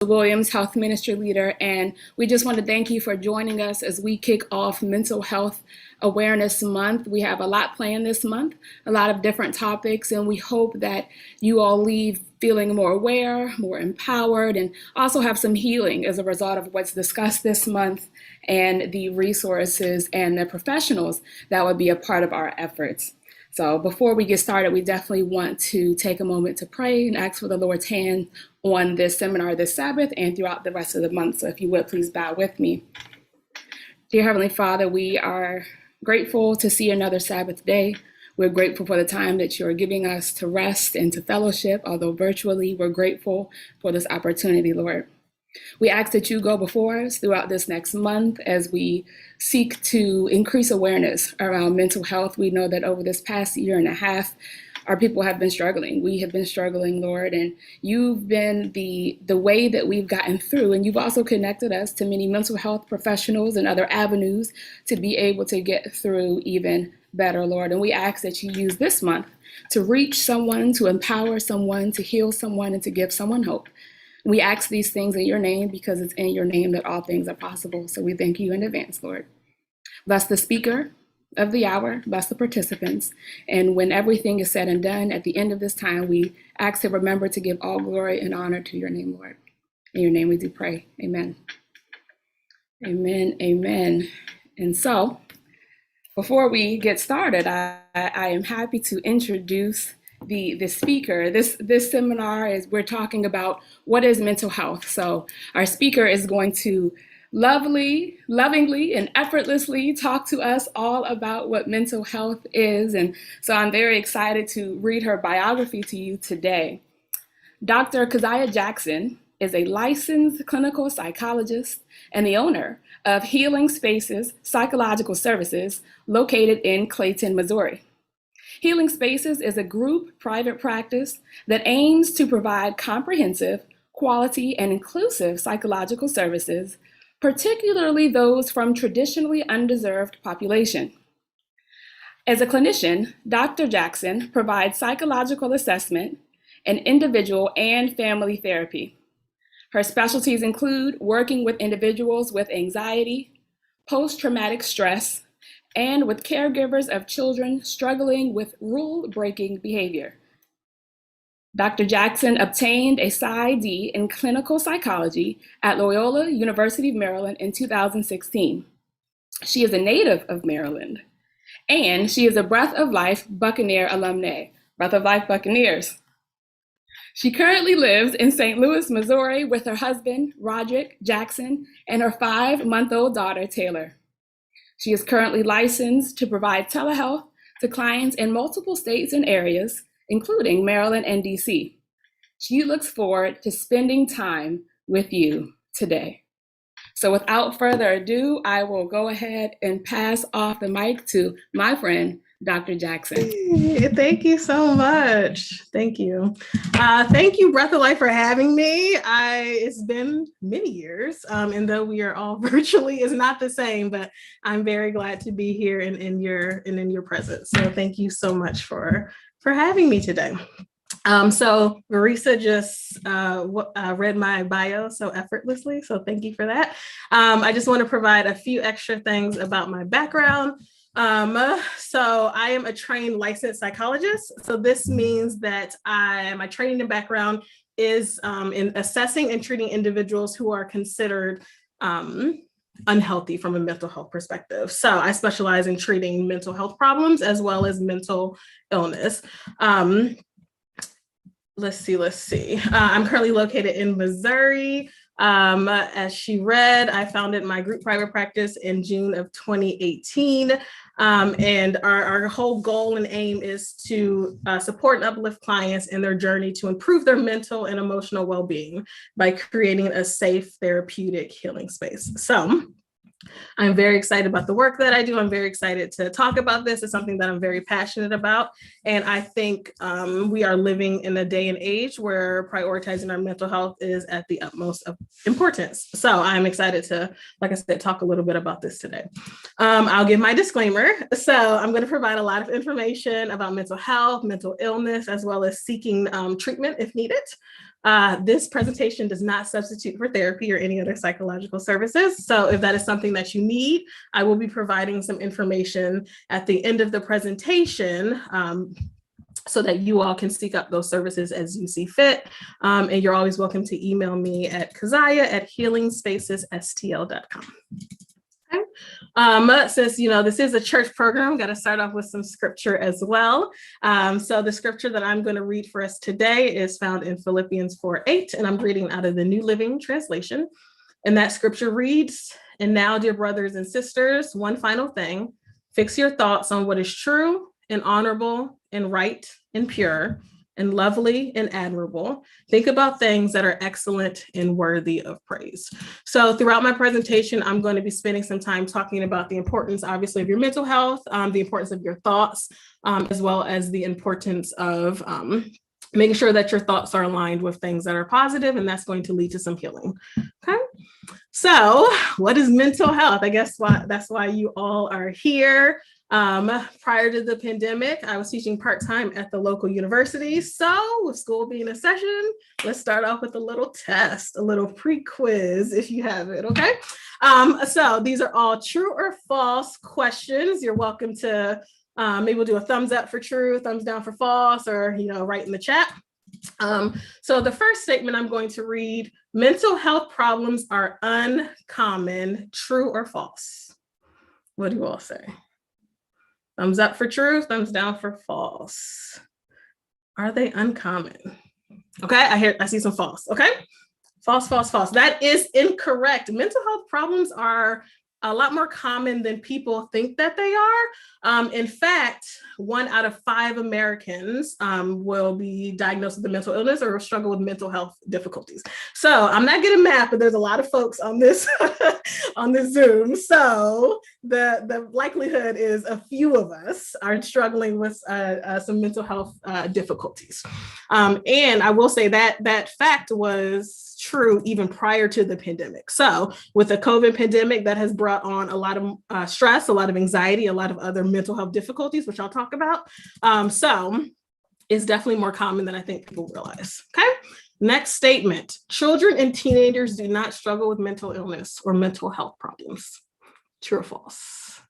Williams, Health Ministry Leader, and we just want to thank you for joining us as we kick off Mental Health Awareness Month. We have a lot planned this month, a lot of different topics, and we hope that you all leave feeling more aware, more empowered, and also have some healing as a result of what's discussed this month and the resources and the professionals that would be a part of our efforts. So before we get started, we definitely want to take a moment to pray and ask for the Lord's hand on this seminar this Sabbath and throughout the rest of the month. So if you would, please bow with me. Dear Heavenly Father, we are grateful to see another Sabbath day. We're grateful for the time that you're giving us to rest and to fellowship, although virtually. We're grateful for this opportunity, Lord. We ask that you go before us throughout this next month as we seek to increase awareness around mental health. We know that over this past year and a half, our people have been struggling. We have been struggling, Lord, and you've been the way that we've gotten through. And you've also connected us to many mental health professionals and other avenues to be able to get through even better, Lord. And we ask that you use this month to reach someone, to empower someone, to heal someone, and to give someone hope. We ask these things in your name because it's in your name that all things are possible. So we thank you in advance, Lord. Bless the speaker of the hour, bless the participants. And when everything is said and done, at the end of this time, we ask to remember to give all glory and honor to your name, Lord. In your name we do pray. Amen. Amen. Amen. And so before we get started, I am happy to introduce the speaker. This seminar is, we're talking about what is mental health. So our speaker is going to lovingly and effortlessly talk to us all about what mental health is. And so I'm very excited to read her biography to you today. Dr. Keziah Jackson is a licensed clinical psychologist and the owner of Healing Spaces Psychological Services located in Clayton, Missouri. Healing Spaces is a group private practice that aims to provide comprehensive, quality, and inclusive psychological services, particularly those from traditionally undeserved population. As a clinician, Dr. Jackson provides psychological assessment and individual and family therapy. Her specialties include working with individuals with anxiety, post-traumatic stress, and with caregivers of children struggling with rule-breaking behavior. Dr. Jackson obtained a PsyD in clinical psychology at Loyola University of Maryland in 2016. She is a native of Maryland, and she is a Breath of Life Buccaneer alumna. Breath of Life Buccaneers. She currently lives in St. Louis, Missouri with her husband, Roderick Jackson, and her 5-month-old daughter, Taylor. She is currently licensed to provide telehealth to clients in multiple states and areas, including Maryland and DC. She looks forward to spending time with you today. So without further ado, I will go ahead and pass off the mic to my friend, Dr. Jackson. Thank you so much. Thank you. Thank you, Breath of Life, for having me. It's been many years, and though we are all virtually, it's not the same, but I'm very glad to be here and in your presence. So thank you so much for having me today. So Marisa just read my bio so effortlessly, so thank you for that. I just want to provide a few extra things about my background. So I am a trained licensed psychologist. So this means that my training and background is in assessing and treating individuals who are considered unhealthy from a mental health perspective. So I specialize in treating mental health problems as well as mental illness. Let's see. I'm currently located in Missouri. As she read, I founded my group private practice in June of 2018. And our whole goal and aim is to support and uplift clients in their journey to improve their mental and emotional well-being by creating a safe therapeutic healing space. So I'm very excited about the work that I do. I'm very excited to talk about this. It's something that I'm very passionate about. And I think we are living in a day and age where prioritizing our mental health is at the utmost of importance. So I'm excited to, like I said, talk a little bit about this today. I'll give my disclaimer. So I'm going to provide a lot of information about mental health, mental illness, as well as seeking treatment if needed. This presentation does not substitute for therapy or any other psychological services. So if that is something that you need, I will be providing some information at the end of the presentation so that you all can seek out those services as you see fit. And you're always welcome to email me at keziah@healingspacesstl.com. Since this is a church program, I'm going to start off with some scripture as well. So the scripture that I'm going to read for us today is found in Philippians 4:8, and I'm reading out of the New Living Translation. And that scripture reads, "And now, dear brothers and sisters, one final thing, fix your thoughts on what is true and honorable and right and pure and lovely and admirable. Think about things that are excellent and worthy of praise." So throughout my presentation, I'm going to be spending some time talking about the importance, obviously, of your mental health, the importance of your thoughts, as well as the importance of making sure that your thoughts are aligned with things that are positive, and that's going to lead to some healing. Okay. So what is mental health? I guess that's why you all are here. Prior to the pandemic, I was teaching part-time at the local university. So with school being a session, let's start off with a little test, a little pre-quiz if you have it, okay? So these are all true or false questions. You're welcome to maybe we'll do a thumbs up for true, thumbs down for false, or write in the chat. So the first statement I'm going to read: mental health problems are uncommon, true or false? What do you all say? Thumbs up for true, thumbs down for false. Are they uncommon? Okay, I see some false. Okay, false, false, false. That is incorrect. Mental health problems are a lot more common than people think that they are. In fact, 1 out of 5 Americans will be diagnosed with a mental illness or struggle with mental health difficulties. So I'm not good at math, but there's a lot of folks on this on this Zoom. So the likelihood is a few of us are struggling with some mental health difficulties. And I will say that fact was true even prior to the pandemic. So with the COVID pandemic, that has brought on a lot of stress, a lot of anxiety, a lot of other mental health difficulties, which I'll talk about. So it's definitely more common than I think people realize. Okay. Next statement: children and teenagers do not struggle with mental illness or mental health problems. True or false?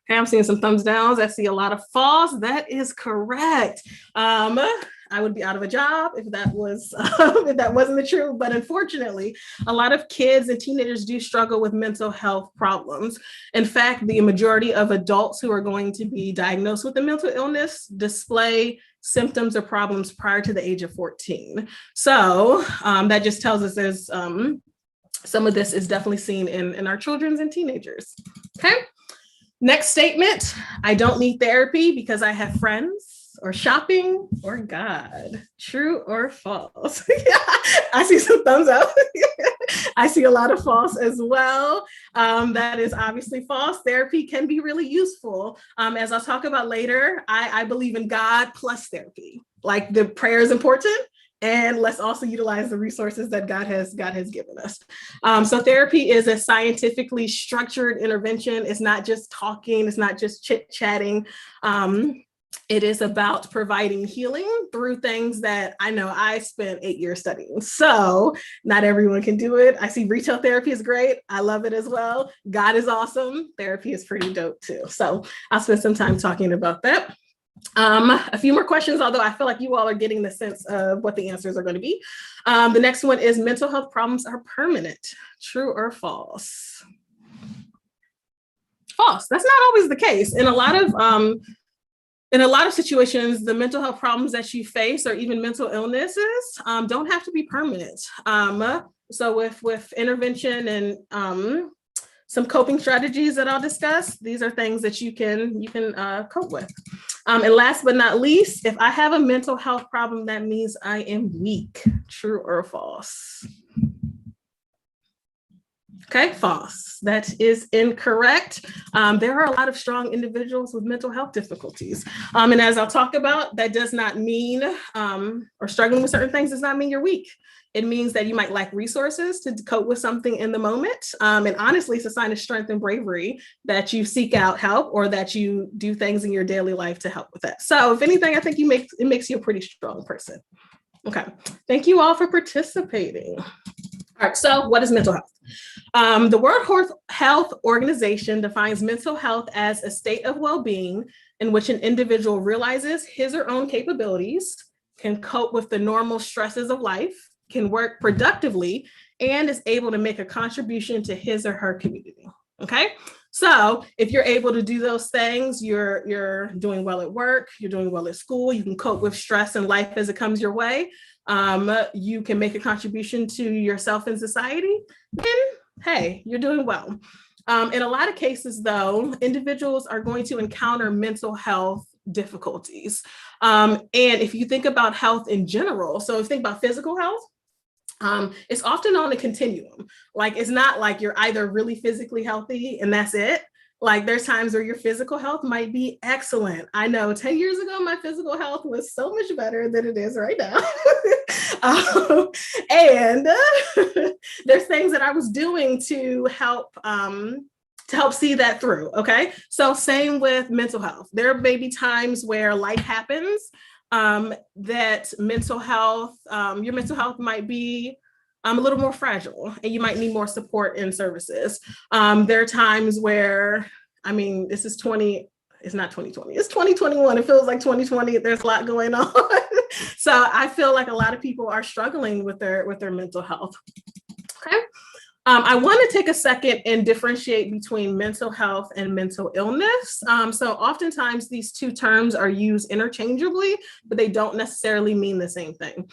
Okay, I'm seeing some thumbs downs. I see a lot of false. That is correct. I would be out of a job if that was if that wasn't the truth. But unfortunately, a lot of kids and teenagers do struggle with mental health problems. In fact, the majority of adults who are going to be diagnosed with a mental illness display symptoms or problems prior to the age of 14. So that just tells us there's some of this is definitely seen in our children and teenagers. Okay. Next statement: I don't need therapy because I have friends or shopping or God. True or false? I see some thumbs up. I see a lot of false as well. That is obviously false. Therapy can be really useful. As I'll talk about later, I believe in God plus therapy. Like, the prayer is important, and let's also utilize the resources that God has given us. So therapy is a scientifically structured intervention. It's not just talking. It's not just chit-chatting. It is about providing healing through things that I know I spent 8 years studying. So not everyone can do it. I see retail therapy is great. I love it as well. God is awesome. Therapy is pretty dope too. So I'll spend some time talking about that. A few more questions, although I feel like you all are getting the sense of what the answers are going to be. The next one is: mental health problems are permanent. True or false? False. That's not always the case. In a lot of situations, the mental health problems that you face, or even mental illnesses, don't have to be permanent. So with intervention and some coping strategies that I'll discuss, these are things that you can cope with. And last but not least, if I have a mental health problem, that means I am weak. True or false? Okay, false. That is incorrect. There are a lot of strong individuals with mental health difficulties. And as I'll talk about, that does not mean, or struggling with certain things does not mean you're weak. It means that you might lack resources to cope with something in the moment. And honestly, it's a sign of strength and bravery that you seek out help, or that you do things in your daily life to help with that. So if anything, I think it makes you a pretty strong person. Okay. Thank you all for participating. All right. So what is mental health? The World Health Organization defines mental health as a state of well-being in which an individual realizes his or own capabilities, can cope with the normal stresses of life, can work productively, and is able to make a contribution to his or her community. Okay. So if you're able to do those things, you're doing well at work, you're doing well at school, you can cope with stress and life as it comes your way. You can make a contribution to yourself and society, then hey, you're doing well. In a lot of cases, though, individuals are going to encounter mental health difficulties. And if you think about health in general, so if you think about physical health, it's often on a continuum. Like, it's not like you're either really physically healthy and that's it. Like, there's times where your physical health might be excellent. I know 10 years ago, my physical health was so much better than it is right now. And there's things that I was doing to help see that through. Okay. So same with mental health. There may be times where life happens, that mental health, your mental health might be a little more fragile and you might need more support and services. There are times where, this is it's not 2020, it's 2021. It feels like 2020. There's a lot going on. So I feel like a lot of people are struggling with their mental health. Okay. I want to take a second and differentiate between mental health and mental illness. So oftentimes these two terms are used interchangeably, but they don't necessarily mean the same thing.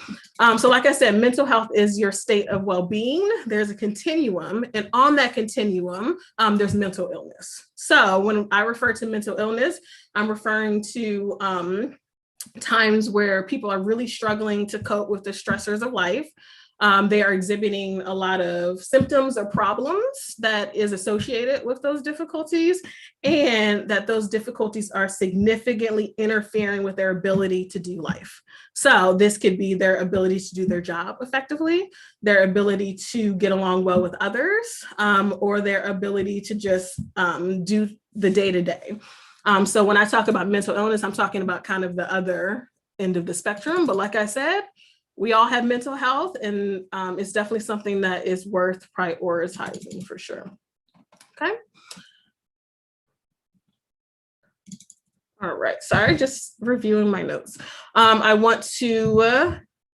So like I said, mental health is your state of well-being. There's a continuum, and on that continuum, there's mental illness. So when I refer to mental illness, I'm referring to times where people are really struggling to cope with the stressors of life. They are exhibiting a lot of symptoms or problems that is associated with those difficulties, and that those difficulties are significantly interfering with their ability to do life. So this could be their ability to do their job effectively, their ability to get along well with others, or their ability to just do the day-to-day. So when I talk about mental illness, I'm talking about kind of the other end of the spectrum. But like I said, we all have mental health, and it's definitely something that is worth prioritizing for sure. Okay. All right. Sorry, just reviewing my notes. I want to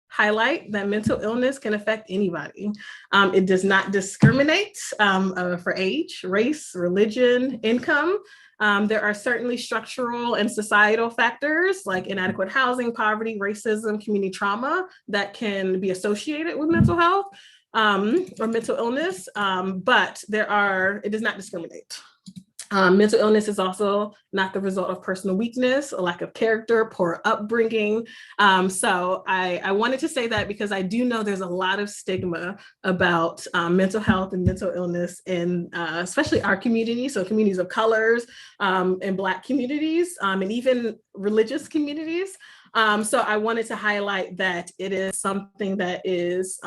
highlight that mental illness can affect anybody. It does not discriminate for age, race, religion, income. There are certainly structural and societal factors like inadequate housing, poverty, racism, community trauma that can be associated with mental health or mental illness, but it does not discriminate. Mental illness is also not the result of personal weakness, a lack of character, poor upbringing. So I wanted to say that because I do know there's a lot of stigma about mental health and mental illness in especially our community, so communities of colors and Black communities and even religious communities. So I wanted to highlight that it is something that is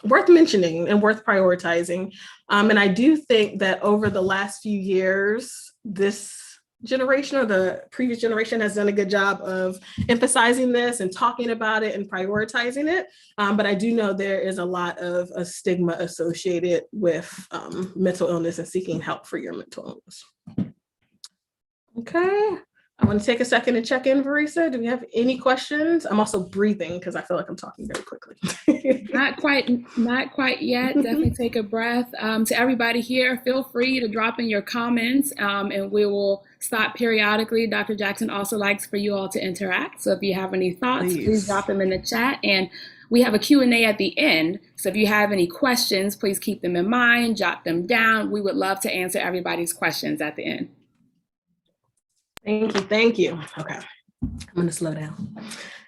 worth mentioning and worth prioritizing. And I do think that over the last few years, this generation or the previous generation has done a good job of emphasizing this and talking about it and prioritizing it. But I do know there is a lot of a stigma associated with mental illness and seeking help for your mental illness. Okay. I want to take a second and check in, Verisa. Do we have any questions? I'm also breathing because I feel like I'm talking very quickly. Not quite yet. Definitely take a breath. To everybody here, feel free to drop in your comments and we will stop periodically. Dr. Jackson also likes for you all to interact. So if you have any thoughts, please drop them in the chat. And we have a Q&A at the end. So if you have any questions, please keep them in mind, jot them down. We would love to answer everybody's questions at the end. Thank you. Okay, I'm gonna slow down.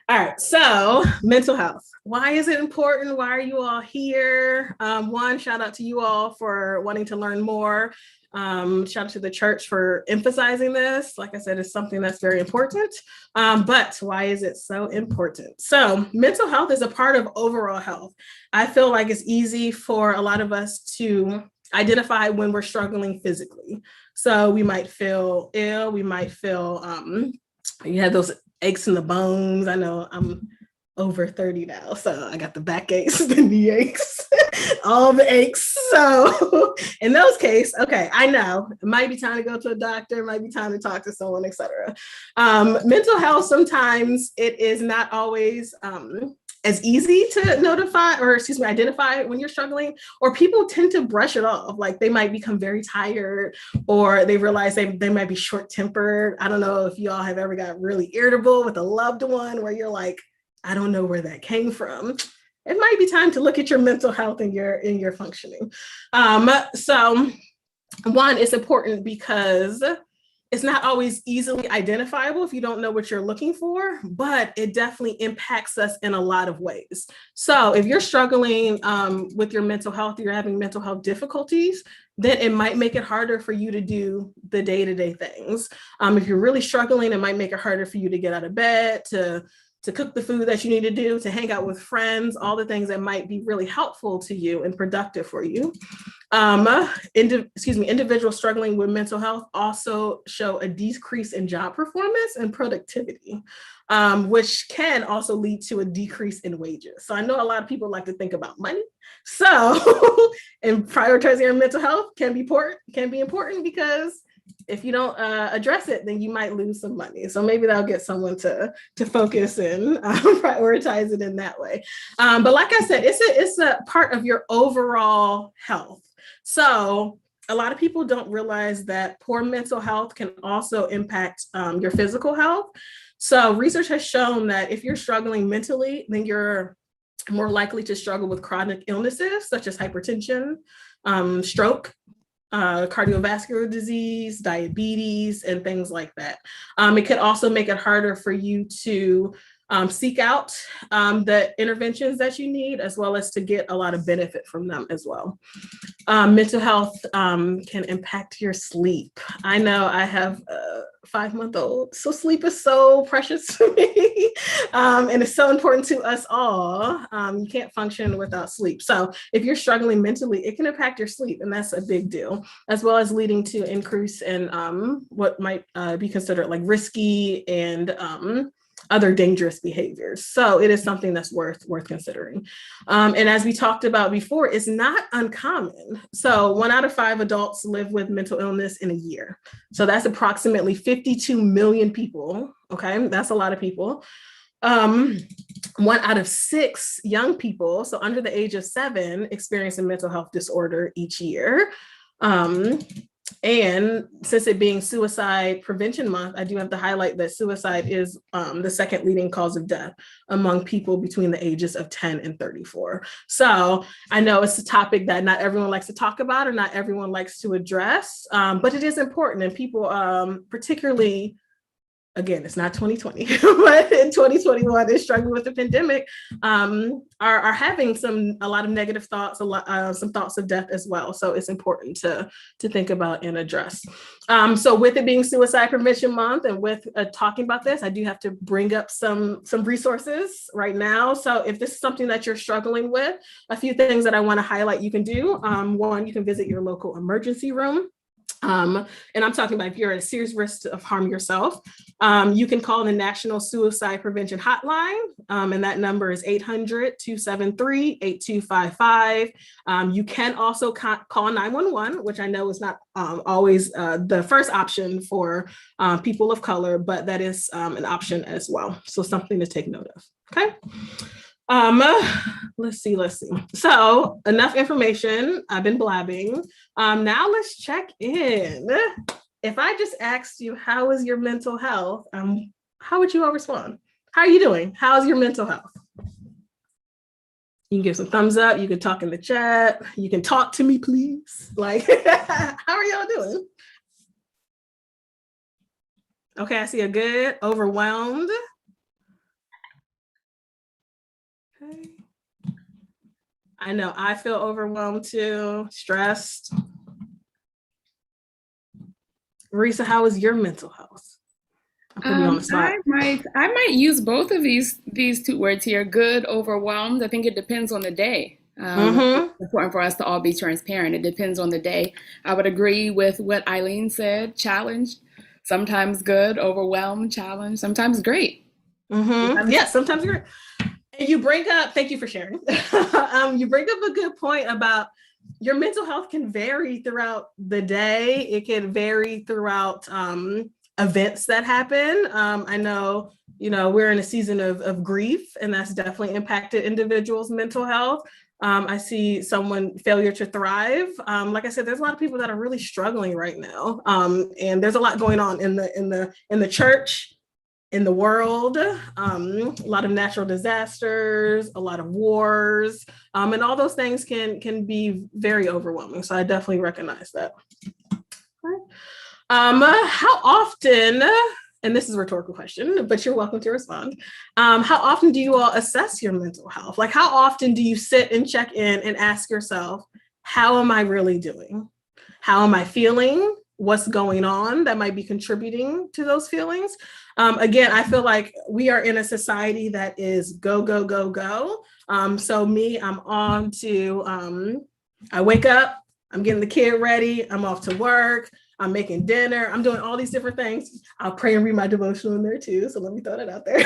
All right, so mental health. Why is it important? Why are you all here? One, shout out to you all for wanting to learn more. Shout out to the church for emphasizing this. Like I said, it's something that's very important. But why is it so important? So mental health is a part of overall health. I feel like it's easy for a lot of us to identify when we're struggling physically. So we might feel ill, we might feel, you have those aches in the bones. I know I'm over 30 now. So I got the back aches, the knee aches, all the aches. So in those cases, okay, I know it might be time to go to a doctor, it might be time to talk to someone, etc. Mental health, sometimes it is not always as easy to identify when you're struggling, or people tend to brush it off. Like they might become very tired, or they realize they might be short-tempered. I don't know if y'all have ever got really irritable with a loved one where you're like, I don't know where that came from. It might be time to look at your mental health and your functioning. So one, it's important because it's not always easily identifiable if you don't know what you're looking for, but it definitely impacts us in a lot of ways. So if you're struggling with your mental health, you're having mental health difficulties, then it might make it harder for you to do the day-to-day things. If you're really struggling, it might make it harder for you to get out of bed, to cook the food that you need to do, to hang out with friends, all the things that might be really helpful to you and productive for you. Individuals struggling with mental health also show a decrease in job performance and productivity, which can also lead to a decrease in wages. So I know a lot of people like to think about money. So, and prioritizing your mental health can be important because if you don't address it, then you might lose some money. So maybe that'll get someone to focus and prioritize it in that way. But like I said, it's a part of your overall health. So a lot of people don't realize that poor mental health can also impact your physical health. So research has shown that if you're struggling mentally, then you're more likely to struggle with chronic illnesses such as hypertension, stroke, cardiovascular disease, diabetes, and things like that. It could also make it harder for you to seek out the interventions that you need, as well as to get a lot of benefit from them as well. Mental health can impact your sleep. I know I have a 5-month-old, so sleep is so precious to me, and it's so important to us all. You can't function without sleep. So if you're struggling mentally, it can impact your sleep, and that's a big deal, as well as leading to increase in what might be considered like risky and other dangerous behaviors. So it is something that's worth considering. And as we talked about before, it's not uncommon. So 1 out of 5 adults live with mental illness in a year. So that's approximately 52 million people. Okay, that's a lot of people. 1 out of 6 young people, so under the age of 7, experience a mental health disorder each year. And since it being Suicide Prevention Month, I do have to highlight that suicide is the second leading cause of death among people between the ages of 10 and 34. So I know it's a topic that not everyone likes to talk about or not everyone likes to address, but it is important, and people particularly, again, it's not 2020, but in 2021, is struggling with the pandemic, are having a lot of negative thoughts, some thoughts of death as well. So it's important to think about and address. So with it being Suicide Prevention Month, and with talking about this, I do have to bring up some resources right now. So if this is something that you're struggling with, a few things that I want to highlight you can do. One, you can visit your local emergency room. And I'm talking about if you're at a serious risk of harm yourself, you can call the National Suicide Prevention Hotline, and that number is 800-273-8255. You can also call 911, which I know is not always the first option for people of color, but that is an option as well. So something to take note of. Okay. Let's see. So enough information. I've been blabbing. Now let's check in. If I just asked you, how is your mental health? How would you all respond? How are you doing? How's your mental health? You can give some thumbs up. You can talk in the chat. You can talk to me, please. Like, how are y'all doing? Okay, I see a good. Overwhelmed. Okay. I know I feel overwhelmed too, stressed. Risa, how is your mental health? I'm putting you on the spot. I might use both of these 2 words here, good, overwhelmed. I think it depends on the day. It's important for us to all be transparent. It depends on the day. I would agree with what Eileen said, challenged, sometimes good, overwhelmed, challenged, sometimes great. Yeah, sometimes great. you bring up, thank you for sharing. You bring up a good point about your mental health can vary throughout the day. It can vary throughout events that happen. I know, we're in a season of grief, and that's definitely impacted individuals' mental health. I see someone failure to thrive. Like I said, there's a lot of people that are really struggling right now, and there's a lot going on in the church, in the world, a lot of natural disasters, a lot of wars, and all those things can be very overwhelming. So I definitely recognize that. How often, and this is a rhetorical question, but you're welcome to respond. How often do you all assess your mental health? Like, how often do you sit and check in and ask yourself, how am I really doing? How am I feeling? What's going on that might be contributing to those feelings? Again, I feel like we are in a society that is go, go, go, go. So me, I'm on to, I wake up, I'm getting the kid ready, I'm off to work, I'm making dinner, I'm doing all these different things. I'll pray and read my devotional in there too. So let me throw that out there.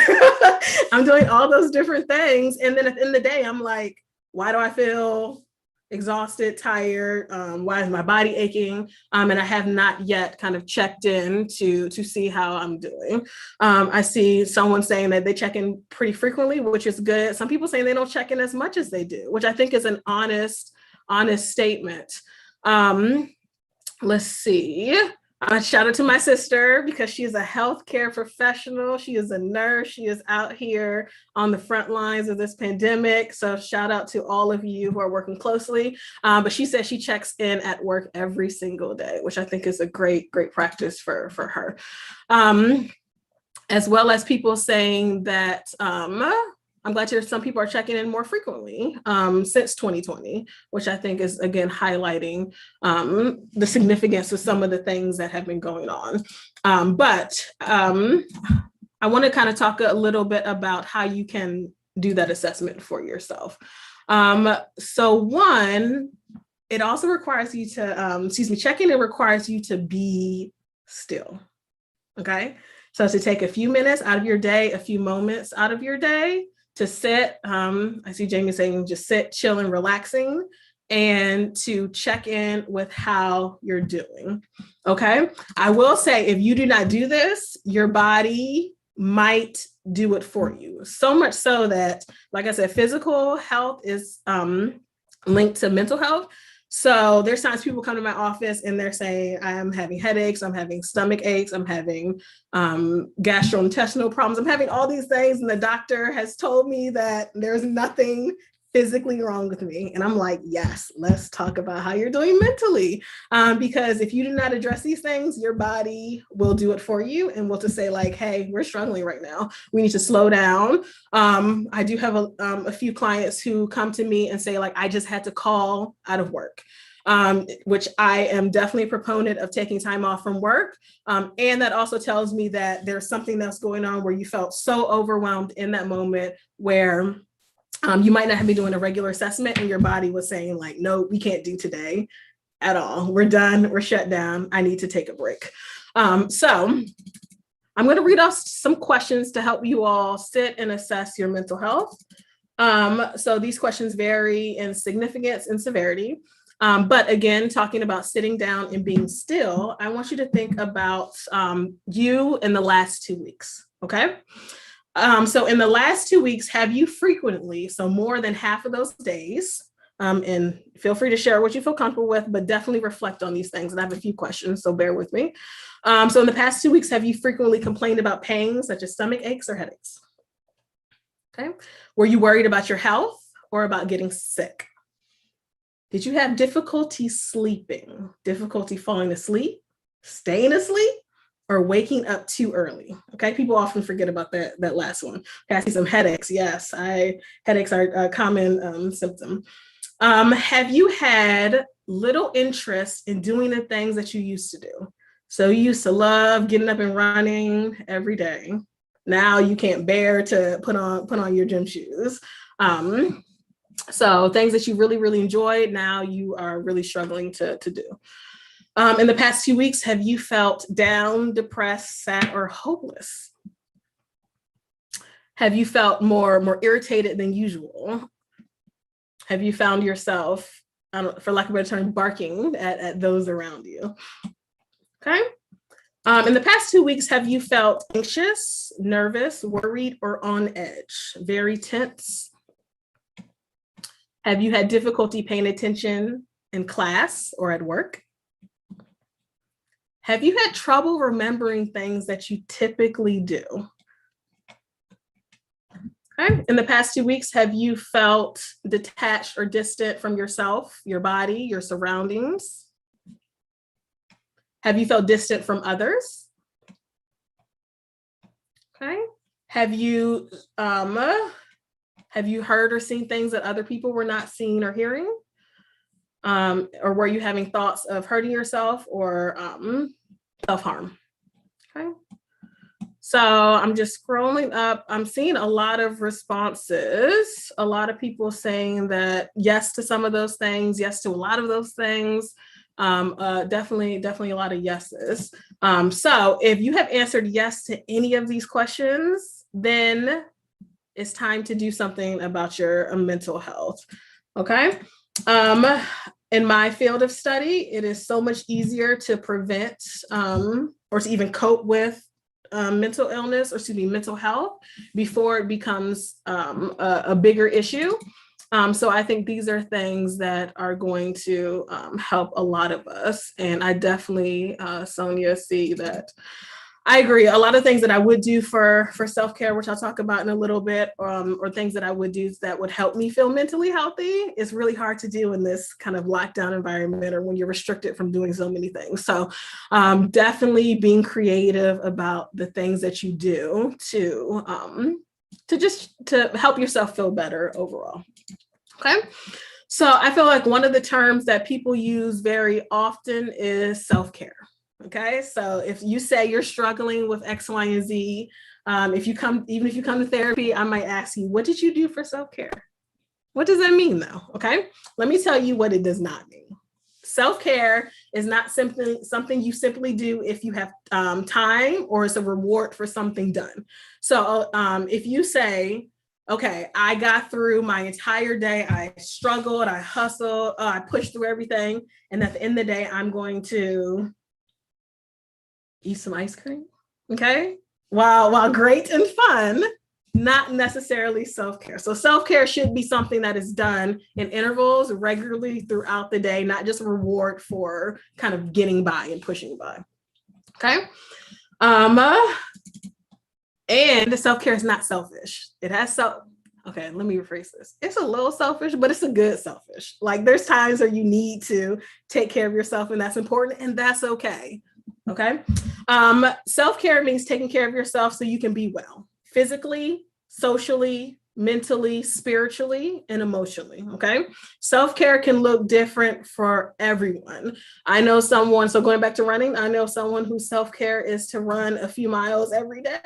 I'm doing all those different things. And then at the end of the day, I'm like, why do I feel exhausted, tired? Why is my body aching? And I have not yet kind of checked in to see how I'm doing. I see someone saying that they check in pretty frequently, which is good. Some people saying they don't check in as much as they do, which I think is an honest statement. Let's see. Shout out to my sister, because she is a healthcare professional. She is a nurse. She is out here on the front lines of this pandemic. So shout out to all of you who are working closely. But she says she checks in at work every single day, which I think is a great practice for her. As well as people saying that, I'm glad to hear some people are checking in more frequently since 2020, which I think is, again, highlighting the significance of some of the things that have been going on. But I want to kind of talk a little bit about how you can do that assessment for yourself. So one, it also requires you to, checking in requires you to be still, okay? So to take a few minutes out of your day, a few moments out of your day, to sit, I see Jamie saying just sit, chill, and relaxing, and to check in with how you're doing, okay? I will say, if you do not do this, your body might do it for you. So much so that, like I said, physical health is linked to mental health. So there's times people come to my office and they're saying, I'm having headaches, I'm having stomach aches, I'm having gastrointestinal problems, I'm having all these things. And the doctor has told me that there's nothing physically wrong with me. And I'm like, yes, let's talk about how you're doing mentally. Because if you do not address these things, your body will do it for you and will just say like, hey, we're struggling right now. We need to slow down. I do have a few clients who come to me and say like, I just had to call out of work. Which I am definitely a proponent of taking time off from work. And that also tells me that there's something else going on where you felt so overwhelmed in that moment where you might not have been doing a regular assessment and your body was saying like, no, we can't do today at all. We're done. We're shut down. I need to take a break. So I'm going to read off some questions to help you all sit and assess your mental health. So these questions vary in significance and severity. But again, talking about sitting down and being still, I want you to think about you in the last 2 weeks, okay? So in the last 2 weeks, have you frequently, so more than half of those days, and feel free to share what you feel comfortable with, but definitely reflect on these things. And I have a few questions, so bear with me. So in the past 2 weeks, have you frequently complained about pain, such as stomach aches or headaches? Okay. Were you worried about your health or about getting sick? Did you have difficulty sleeping, difficulty falling asleep, staying asleep, or waking up too early? Okay, people often forget about that last one. Okay, I see some headaches. Yes, headaches are a common symptom. Have you had little interest in doing the things that you used to do? So you used to love getting up and running every day. Now you can't bear to put on your gym shoes. So things that you really, really enjoyed, now you are really struggling to do. In the past 2 weeks, have you felt down, depressed, sad, or hopeless? Have you felt more irritated than usual? Have you found yourself, for lack of a better term, barking at those around you? Okay. In the past 2 weeks, have you felt anxious, nervous, worried, or on edge? Very tense? Have you had difficulty paying attention in class or at work? Have you had trouble remembering things that you typically do? Okay. In the past 2 weeks, have you felt detached or distant from yourself, your body, your surroundings? Have you felt distant from others? Okay. Have you heard or seen things that other people were not seeing or hearing? Or were you having thoughts of hurting yourself or self-harm? Okay. So I'm just scrolling up. I'm seeing a lot of responses, a lot of people saying that yes to some of those things, yes to a lot of those things. Definitely a lot of yeses. So if you have answered yes to any of these questions, then it's time to do something about your mental health. Okay. In my field of study, it is so much easier to prevent or to even cope with mental illness, or excuse me, mental health before it becomes a bigger issue. So I think these are things that are going to help a lot of us. And I definitely, Sonia, see that. I agree. A lot of things that I would do for self-care, which I'll talk about in a little bit, or things that I would do that would help me feel mentally healthy, is really hard to do in this kind of lockdown environment or when you're restricted from doing so many things. So definitely being creative about the things that you do to help yourself feel better overall. Okay. So I feel like one of the terms that people use very often is self-care. Okay, so if you say you're struggling with X, Y, and Z, even if you come to therapy, I might ask you, what did you do for self-care? What does that mean though? Okay, let me tell you what it does not mean. Self-care is not simply something you simply do if you have time or it's a reward for something done. So if you say, okay, I got through my entire day, I struggled, I hustled, I pushed through everything, and at the end of the day, I'm going to eat some ice cream, okay? While great and fun, not necessarily self-care. So self-care should be something that is done in intervals regularly throughout the day, not just a reward for kind of getting by and pushing by, okay? And self-care is not selfish. It has okay, let me rephrase this. It's a little selfish, but it's a good selfish. Like there's times where you need to take care of yourself and that's important and that's okay. Okay. Self-care means taking care of yourself so you can be well physically, socially, mentally, spiritually, and emotionally. Okay. Self-care can look different for everyone. I know someone, so going back to running, I know someone whose self-care is to run a few miles every day.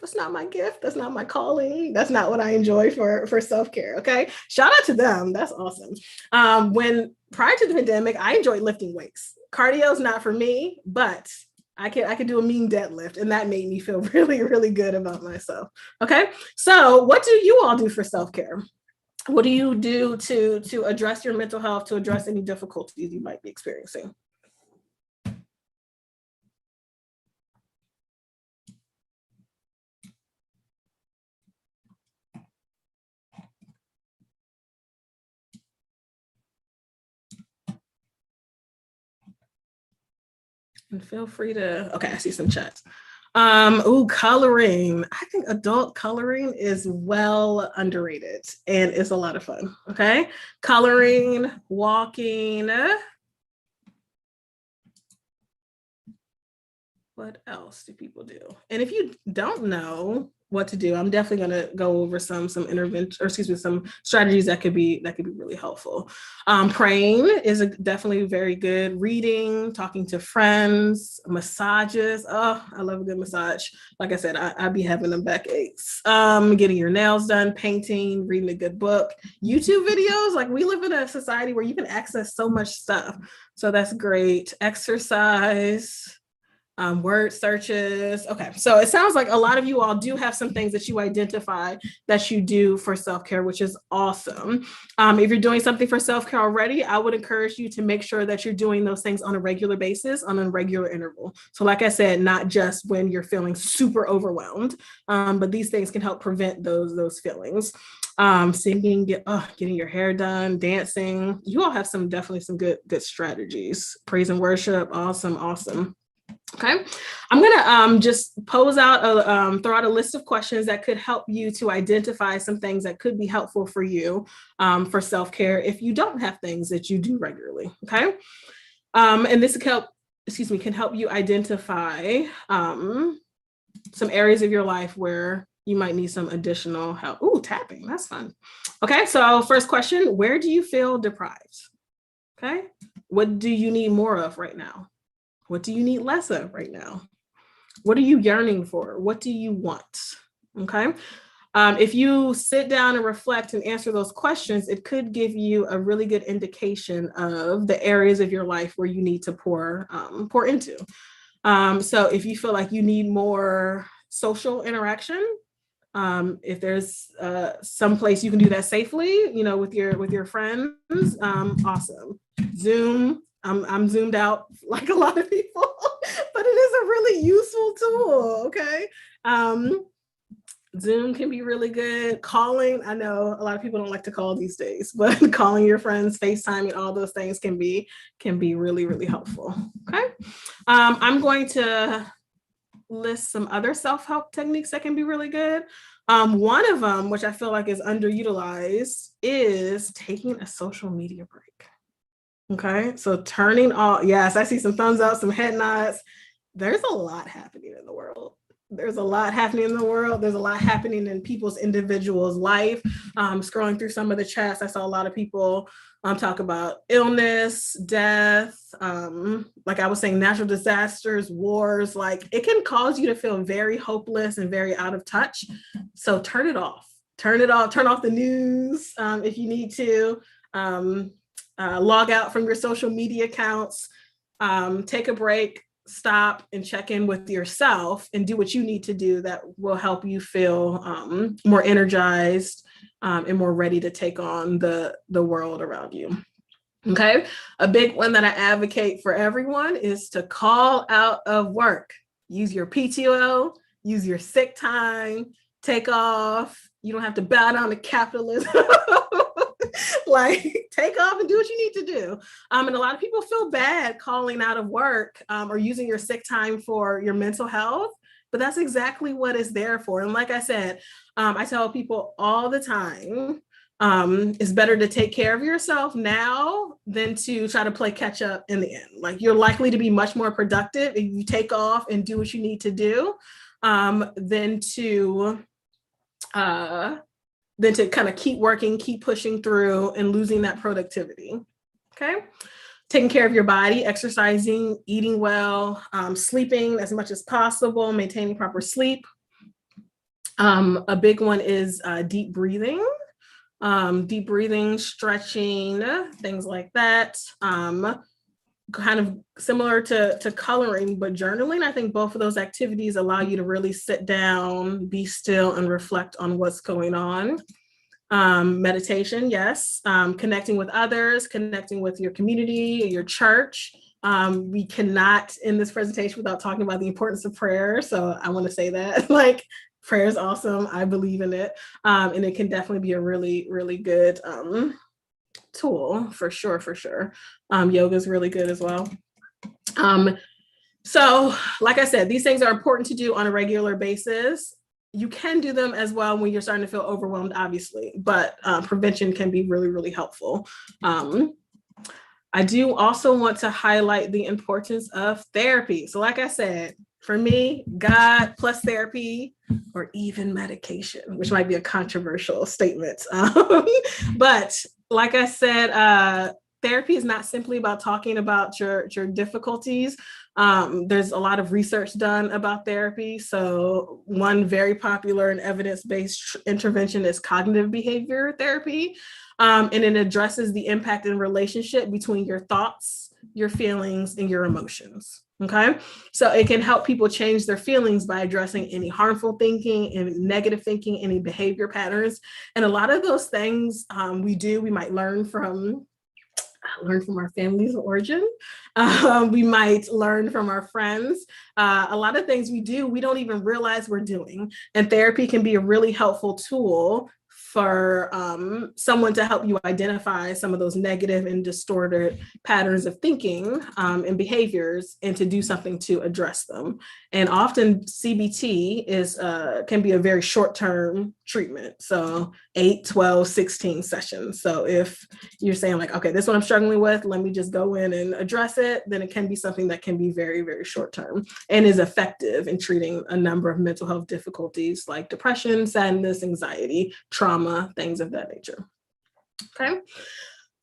That's not my gift. That's not my calling. That's not what I enjoy for self-care. Okay. Shout out to them. That's awesome. When prior to the pandemic, I enjoyed lifting weights. Cardio is not for me, but I could do a mean deadlift, and that made me feel really, really good about myself. Okay. So what do you all do for self-care? What do you do to address your mental health, to address any difficulties you might be experiencing? And feel free to, okay, I see some chats. Coloring. I think adult coloring is well underrated and it's a lot of fun. Okay. Coloring, walking. What else do people do? And if you don't know what to do, I'm definitely going to go over some intervention, or excuse me, some strategies that could be really helpful. Praying is definitely very good. Reading, talking to friends, massages. Oh, I love a good massage. Like I said, I'd be having them backaches. Getting your nails done, painting, reading a good book, YouTube videos. Like we live in a society where you can access so much stuff. So that's great. Exercise. Word searches. Okay, so it sounds like a lot of you all do have some things that you identify that you do for self-care, which is awesome. If you're doing something for self-care already, I would encourage you to make sure that you're doing those things on a regular basis, on a regular interval. So like I said, not just when you're feeling super overwhelmed, but these things can help prevent those feelings. Singing, getting your hair done, dancing. You all have definitely some good strategies. Praise and worship. Awesome. Okay, I'm gonna just throw out a list of questions that could help you to identify some things that could be helpful for you for self-care if you don't have things that you do regularly. Okay, and this can help you identify some areas of your life where you might need some additional help. Ooh, tapping, that's fun. Okay, so first question, where do you feel deprived? Okay, what do you need more of right now? What do you need less of right now? What are you yearning for? What do you want? Okay. If you sit down and reflect and answer those questions, it could give you a really good indication of the areas of your life where you need to pour into. So if you feel like you need more social interaction, if there's some place you can do that safely, with your friends, awesome. Zoom. I'm zoomed out like a lot of people, but it is a really useful tool. Okay. Zoom can be really good. Calling, I know a lot of people don't like to call these days, but calling your friends, FaceTiming, all those things can be really, really helpful. Okay. I'm going to list some other self-help techniques that can be really good. One of them, which I feel like is underutilized, is taking a social media break. Okay, so turning off, yes, I see some thumbs up, some head nods. There's a lot happening in the world. There's a lot happening in people's individuals' life. Scrolling through some of the chats, I saw a lot of people talk about illness, death, like I was saying, natural disasters, wars. Like it can cause you to feel very hopeless and very out of touch. So turn it off. Turn off the news if you need to. Log out from your social media accounts, take a break, stop and check in with yourself and do what you need to do that will help you feel more energized and more ready to take on the world around you. Okay, a big one that I advocate for everyone is to call out of work. Use your PTO, use your sick time, take off. You don't have to bow down to capitalism. Like take off and do what you need to do. And a lot of people feel bad calling out of work or using your sick time for your mental health, but that's exactly what it's there for. And like I said, I tell people all the time, it's better to take care of yourself now than to try to play catch up in the end. Like you're likely to be much more productive if you take off and do what you need to do than to kind of keep working, keep pushing through and losing that productivity. Okay. Taking care of your body, exercising, eating well, sleeping as much as possible, maintaining proper sleep. A big one is deep breathing, stretching, things like that. Kind of similar to coloring, but journaling. I think both of those activities allow you to really sit down, be still, and reflect on what's going on. Meditation, yes. Connecting with others, connecting with your community, your church. We cannot end this presentation without talking about the importance of prayer. So I want to say that, like, prayer is awesome. I believe in it. And it can definitely be a really, really good tool for sure. Yoga is really good as well. So like I said, these things are important to do on a regular basis. You can do them as well when you're starting to feel overwhelmed, obviously, but prevention can be really, really helpful. I do also want to highlight the importance of therapy. So like I said, for me, God plus therapy or even medication, which might be a controversial statement. But like I said, therapy is not simply about talking about your difficulties. There's a lot of research done about therapy. So one very popular and evidence-based intervention is cognitive behavior therapy. And it addresses the impact and relationship between your thoughts your feelings, and your emotions. Okay. So it can help people change their feelings by addressing any harmful thinking and negative thinking, any behavior patterns. And a lot of those things we might learn from our families of origin. We might learn from our friends. A lot of things we do, we don't even realize we're doing. And therapy can be a really helpful tool for someone to help you identify some of those negative and distorted patterns of thinking and behaviors, and to do something to address them. And often CBT can be a very short-term treatment. So 8, 12, 16 sessions. So if you're saying like, okay, this is what I'm struggling with, let me just go in and address it, then it can be something that can be very, very short-term and is effective in treating a number of mental health difficulties like depression, sadness, anxiety, trauma, things of that nature. Okay.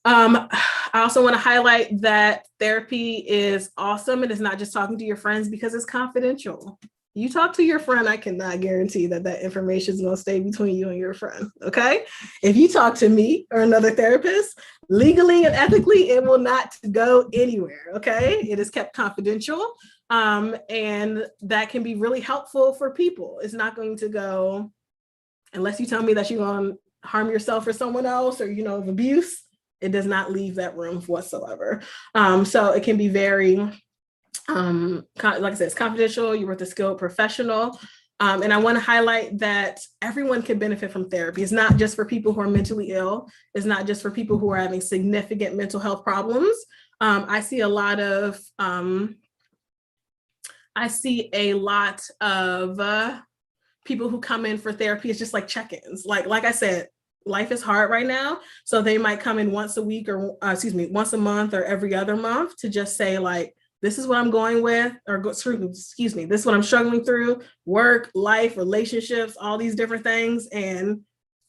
I also want to highlight that therapy is awesome. It is not just talking to your friends, because it's confidential. You talk to your friend, I cannot guarantee that that information is going to stay between you and your friend. Okay. If you talk to me or another therapist, legally and ethically, it will not go anywhere. Okay. It is kept confidential. And that can be really helpful for people. It's not going to go, unless you tell me that you're going to harm yourself or someone else, or, of abuse, it does not leave that room whatsoever. So it can be very, like I said, it's confidential. You're with a skilled professional. And I want to highlight that everyone can benefit from therapy. It's not just for people who are mentally ill. It's not just for people who are having significant mental health problems. I see a lot of people who come in for therapy. It's just like check-ins. Like I said, life is hard right now. So they might come in once a week, or once a month, or every other month, to just say like, this is what I'm going with, this is what I'm struggling through: work, life, relationships, all these different things. And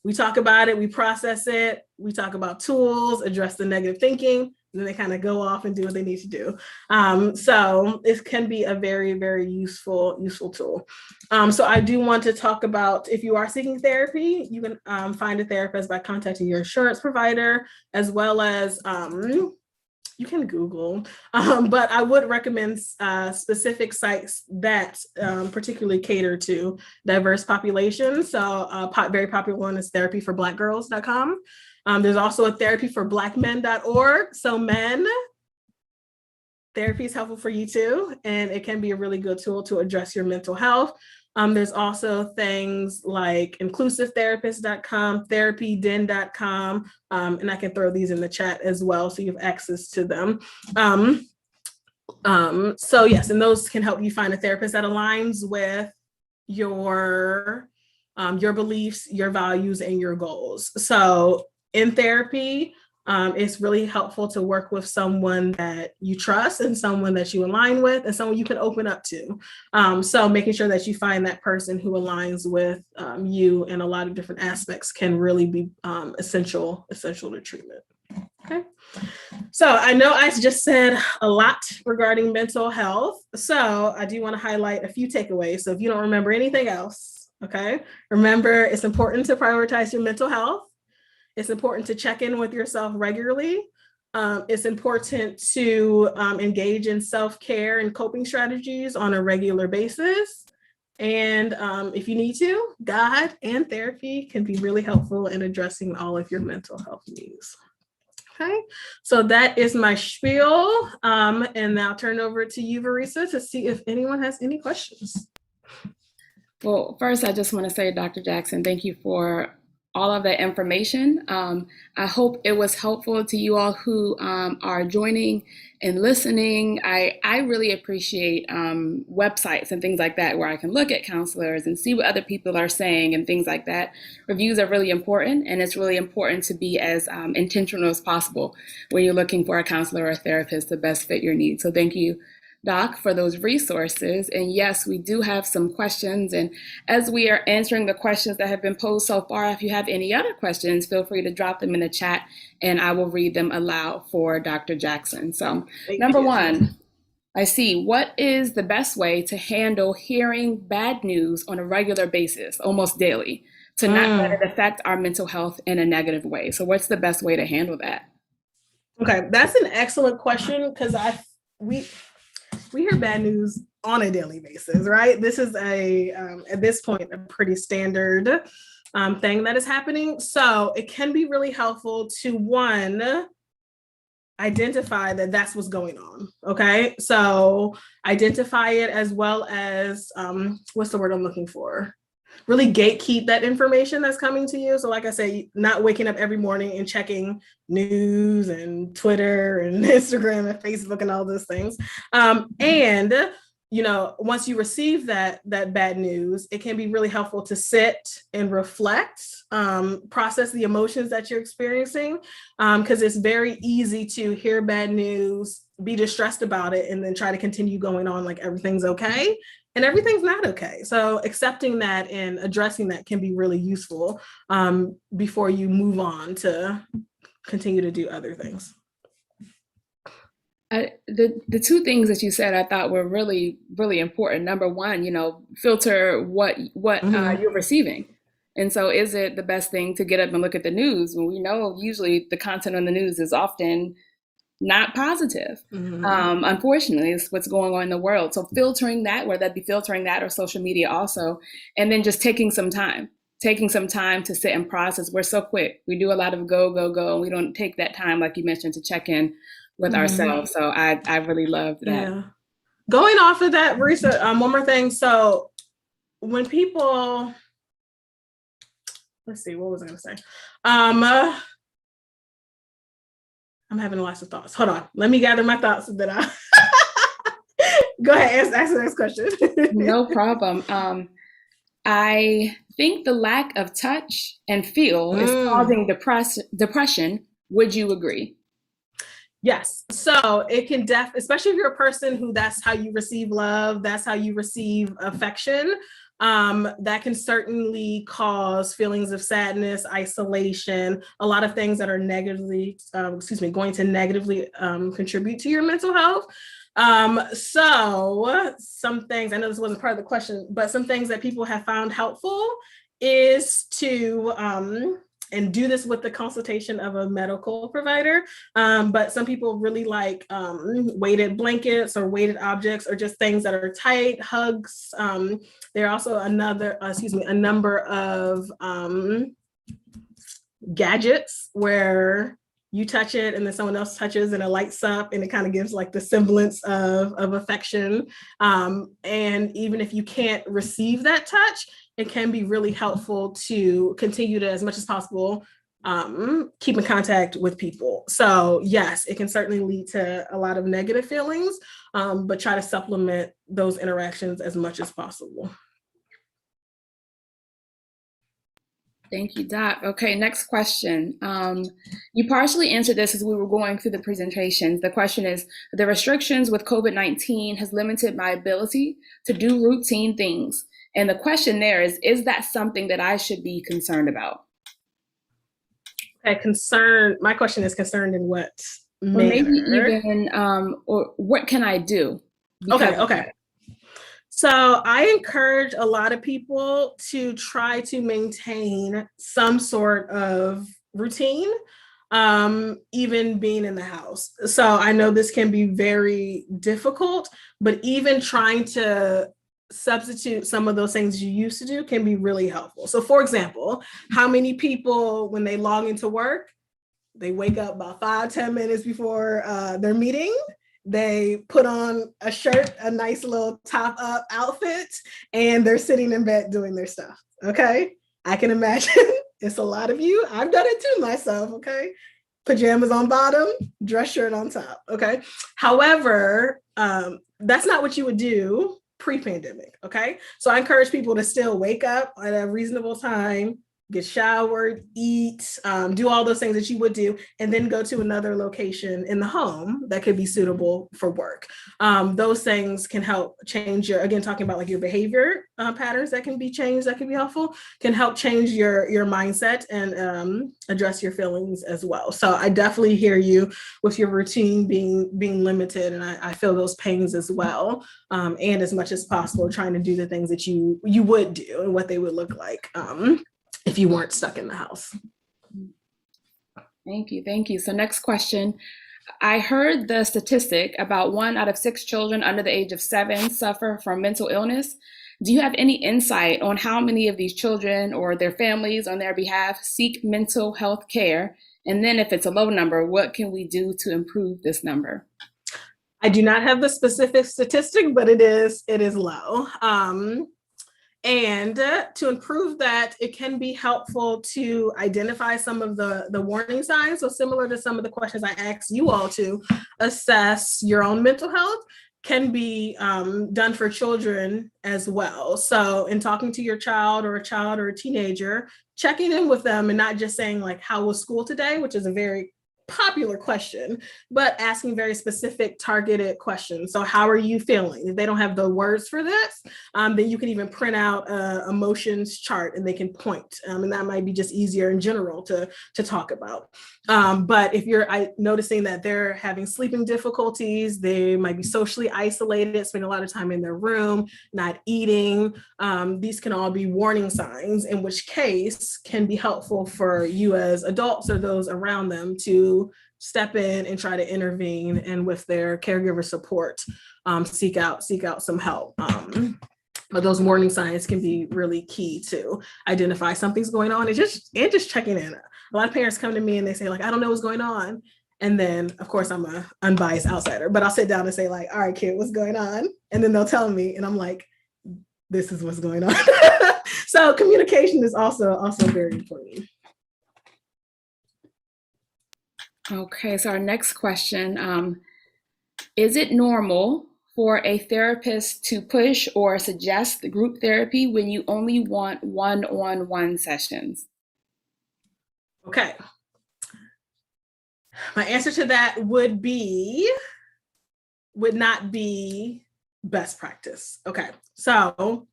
we talk about it, we process it, we talk about tools, address the negative thinking, and then they kind of go off and do what they need to do. So it can be a very, very useful tool. So I do want to talk about, if you are seeking therapy, you can find a therapist by contacting your insurance provider, as well as you can Google, but I would recommend specific sites that particularly cater to diverse populations. So very popular one is therapyforblackgirls.com. There's also a therapyforblackmen.org. So men, therapy is helpful for you too, and it can be a really good tool to address your mental health. There's also things like inclusivetherapist.com, therapyden.com, and I can throw these in the chat as well, so you have access to them. So yes, and those can help you find a therapist that aligns with your beliefs, your values, and your goals. So in therapy, it's really helpful to work with someone that you trust, and someone that you align with, and someone you can open up to. So making sure that you find that person who aligns with you in a lot of different aspects can really be essential to treatment. Okay. So I know I just said a lot regarding mental health. So I do want to highlight a few takeaways. So if you don't remember anything else, okay, remember it's important to prioritize your mental health. It's important to check in with yourself regularly. It's important to engage in self-care and coping strategies on a regular basis. And if you need to, God and therapy can be really helpful in addressing all of your mental health needs. Okay, so that is my spiel. And now I'll turn it over to you, Verisa, to see if anyone has any questions. Well, first, I just want to say, Dr. Jackson, thank you for all of that information. I hope it was helpful to you all who are joining and listening. I really appreciate websites and things like that, where I can look at counselors and see what other people are saying and things like that. Reviews are really important, and it's really important to be as intentional as possible when you're looking for a counselor or a therapist to best fit your needs. So thank you, Doc, for those resources. And yes, we do have some questions. And as we are answering the questions that have been posed so far, if you have any other questions, feel free to drop them in the chat and I will read them aloud for Dr. Jackson. So number one, I see, what is the best way to handle hearing bad news on a regular basis, almost daily, to not let it affect our mental health in a negative way? So what's the best way to handle that? Okay, that's an excellent question because we we hear bad news on a daily basis, right? This is at this point a pretty standard thing that is happening. So it can be really helpful to one identify that that's what's going on. Okay, so identify it as well as what's the word I'm looking for? Really gatekeep that information that's coming to you. So, like I say, not waking up every morning and checking news and Twitter and Instagram and Facebook and all those things. And once you receive that bad news, it can be really helpful to sit and reflect, process the emotions that you're experiencing, because it's very easy to hear bad news, be distressed about it, and then try to continue going on like everything's okay. And everything's not okay. So accepting that and addressing that can be really useful before you move on to continue to do other things. The two things that you said I thought were really really important. Number one, filter what Mm-hmm. you're receiving, and so is it the best thing to get up and look at the news when we know usually the content on the news is often not positive. Mm-hmm. Unfortunately, it's what's going on in the world. So filtering that, whether that be filtering that or social media also, and then just taking some time to sit and process. We're so quick. We do a lot of go, go, go, and we don't take that time, like you mentioned, to check in with Mm-hmm. ourselves. So I really loved that. Yeah. Going off of that research, one more thing. So when people, let's see, what was I going to say? I'm having lots of thoughts. Hold on. Let me gather my thoughts so that I go ahead and ask the next question. No problem. I think the lack of touch and feel is Mm. causing depression. Would you agree? Yes. So it can especially if you're a person who that's how you receive love, that's how you receive affection. That can certainly cause feelings of sadness, isolation, a lot of things that are going to negatively contribute to your mental health. So some things, I know this wasn't part of the question, but some things that people have found helpful is to, and do this with the consultation of a medical provider. But some people really like weighted blankets or weighted objects or just things that are tight, hugs. There are also a number of gadgets where you touch it and then someone else touches and it lights up and it kind of gives like the semblance of affection. And even if you can't receive that touch, it can be really helpful to continue to, as much as possible, keep in contact with people. So yes, it can certainly lead to a lot of negative feelings, but try to supplement those interactions as much as possible. Thank you, Doc. Okay, next question. You partially answered this as we were going through the presentations. The question is, the restrictions with COVID-19 has limited my ability to do routine things. And the question there is that something that I should be concerned about? Okay, my question is concerned in what Or maybe manner? even, or what can I do because Okay, of okay. that? So I encourage a lot of people to try to maintain some sort of routine, even being in the house. So I know this can be very difficult, but even trying to substitute some of those things you used to do can be really helpful. So, for example, how many people, when they log into work, they wake up about 5-10 minutes before their meeting. They put on a shirt, a nice little top up outfit, and they're sitting in bed doing their stuff. Okay. I can imagine it's a lot of you. I've done it too myself. Okay. Pajamas on bottom, dress shirt on top. Okay. However, that's not what you would do pre-pandemic. Okay. So I encourage people to still wake up at a reasonable time, get showered, eat, do all those things that you would do, and then go to another location in the home that could be suitable for work. Those things can help change again, talking about like your behavior patterns that can be changed, that can be helpful, can help change your mindset and address your feelings as well. So I definitely hear you with your routine being limited, and I feel those pains as well. And as much as possible, trying to do the things that you would do and what they would look like if you weren't stuck in the house. Thank you. Thank you. So next question. I heard the statistic about 1 out of 6 children under the age of 7 suffer from mental illness. Do you have any insight on how many of these children or their families on their behalf seek mental health care? And then, if it's a low number, what can we do to improve this number? I do not have the specific statistic, but it is low. And to improve that, it can be helpful to identify some of the warning signs. So similar to some of the questions I asked you all to assess your own mental health can be done for children as well. So in talking to your child or a teenager, checking in with them and not just saying like, how was school today, which is a very popular question, but asking very specific targeted questions. So how are you feeling? If they don't have the words for this, then you can even print out a emotions chart and they can point. And that might be just easier in general to talk about. But if you're noticing that they're having sleeping difficulties, they might be socially isolated, spending a lot of time in their room, not eating, these can all be warning signs, in which case can be helpful for you as adults or those around them to step in and try to intervene, and with their caregiver support, seek out some help. But those warning signs can be really key to identify something's going on, and just checking in. A lot of parents come to me and they say like, I don't know what's going on. And then of course I'm an unbiased outsider, but I'll sit down and say like, all right, kid, what's going on? And then they'll tell me and I'm like, this is what's going on. So communication is also very important. Okay, so our next question, is it normal for a therapist to push or suggest group therapy when you only want one-on-one sessions? Okay. My answer to that would not be best practice. Okay. So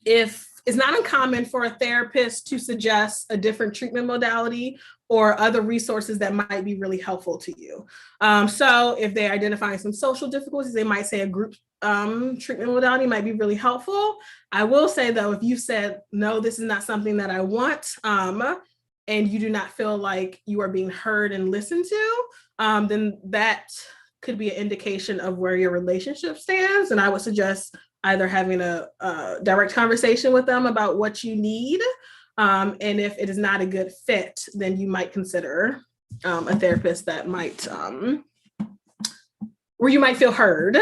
if it's not uncommon for a therapist to suggest a different treatment modality or other resources that might be really helpful to you. So if they're identifying some social difficulties, they might say a group treatment modality might be really helpful. I will say though, if you said, no, this is not something that I want, and you do not feel like you are being heard and listened to, then that could be an indication of where your relationship stands. And I would suggest either having a direct conversation with them about what you need. And if it is not a good fit, then you might consider a therapist that might, where you might feel heard,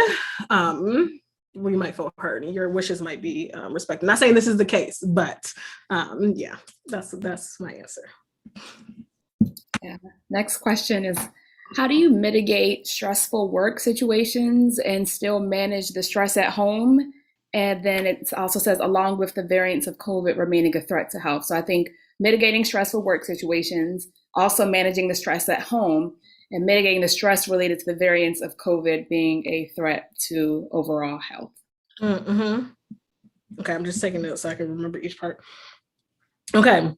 and your wishes might be respected. Not saying this is the case, but yeah, that's my answer. Yeah. Next question is, how do you mitigate stressful work situations and still manage the stress at home? And then it also says, along with the variants of COVID remaining a threat to health. So I think mitigating stressful work situations, also managing the stress at home, and mitigating the stress related to the variants of COVID being a threat to overall health. Mm-hmm. Okay, I'm just taking notes so I can remember each part. Okay.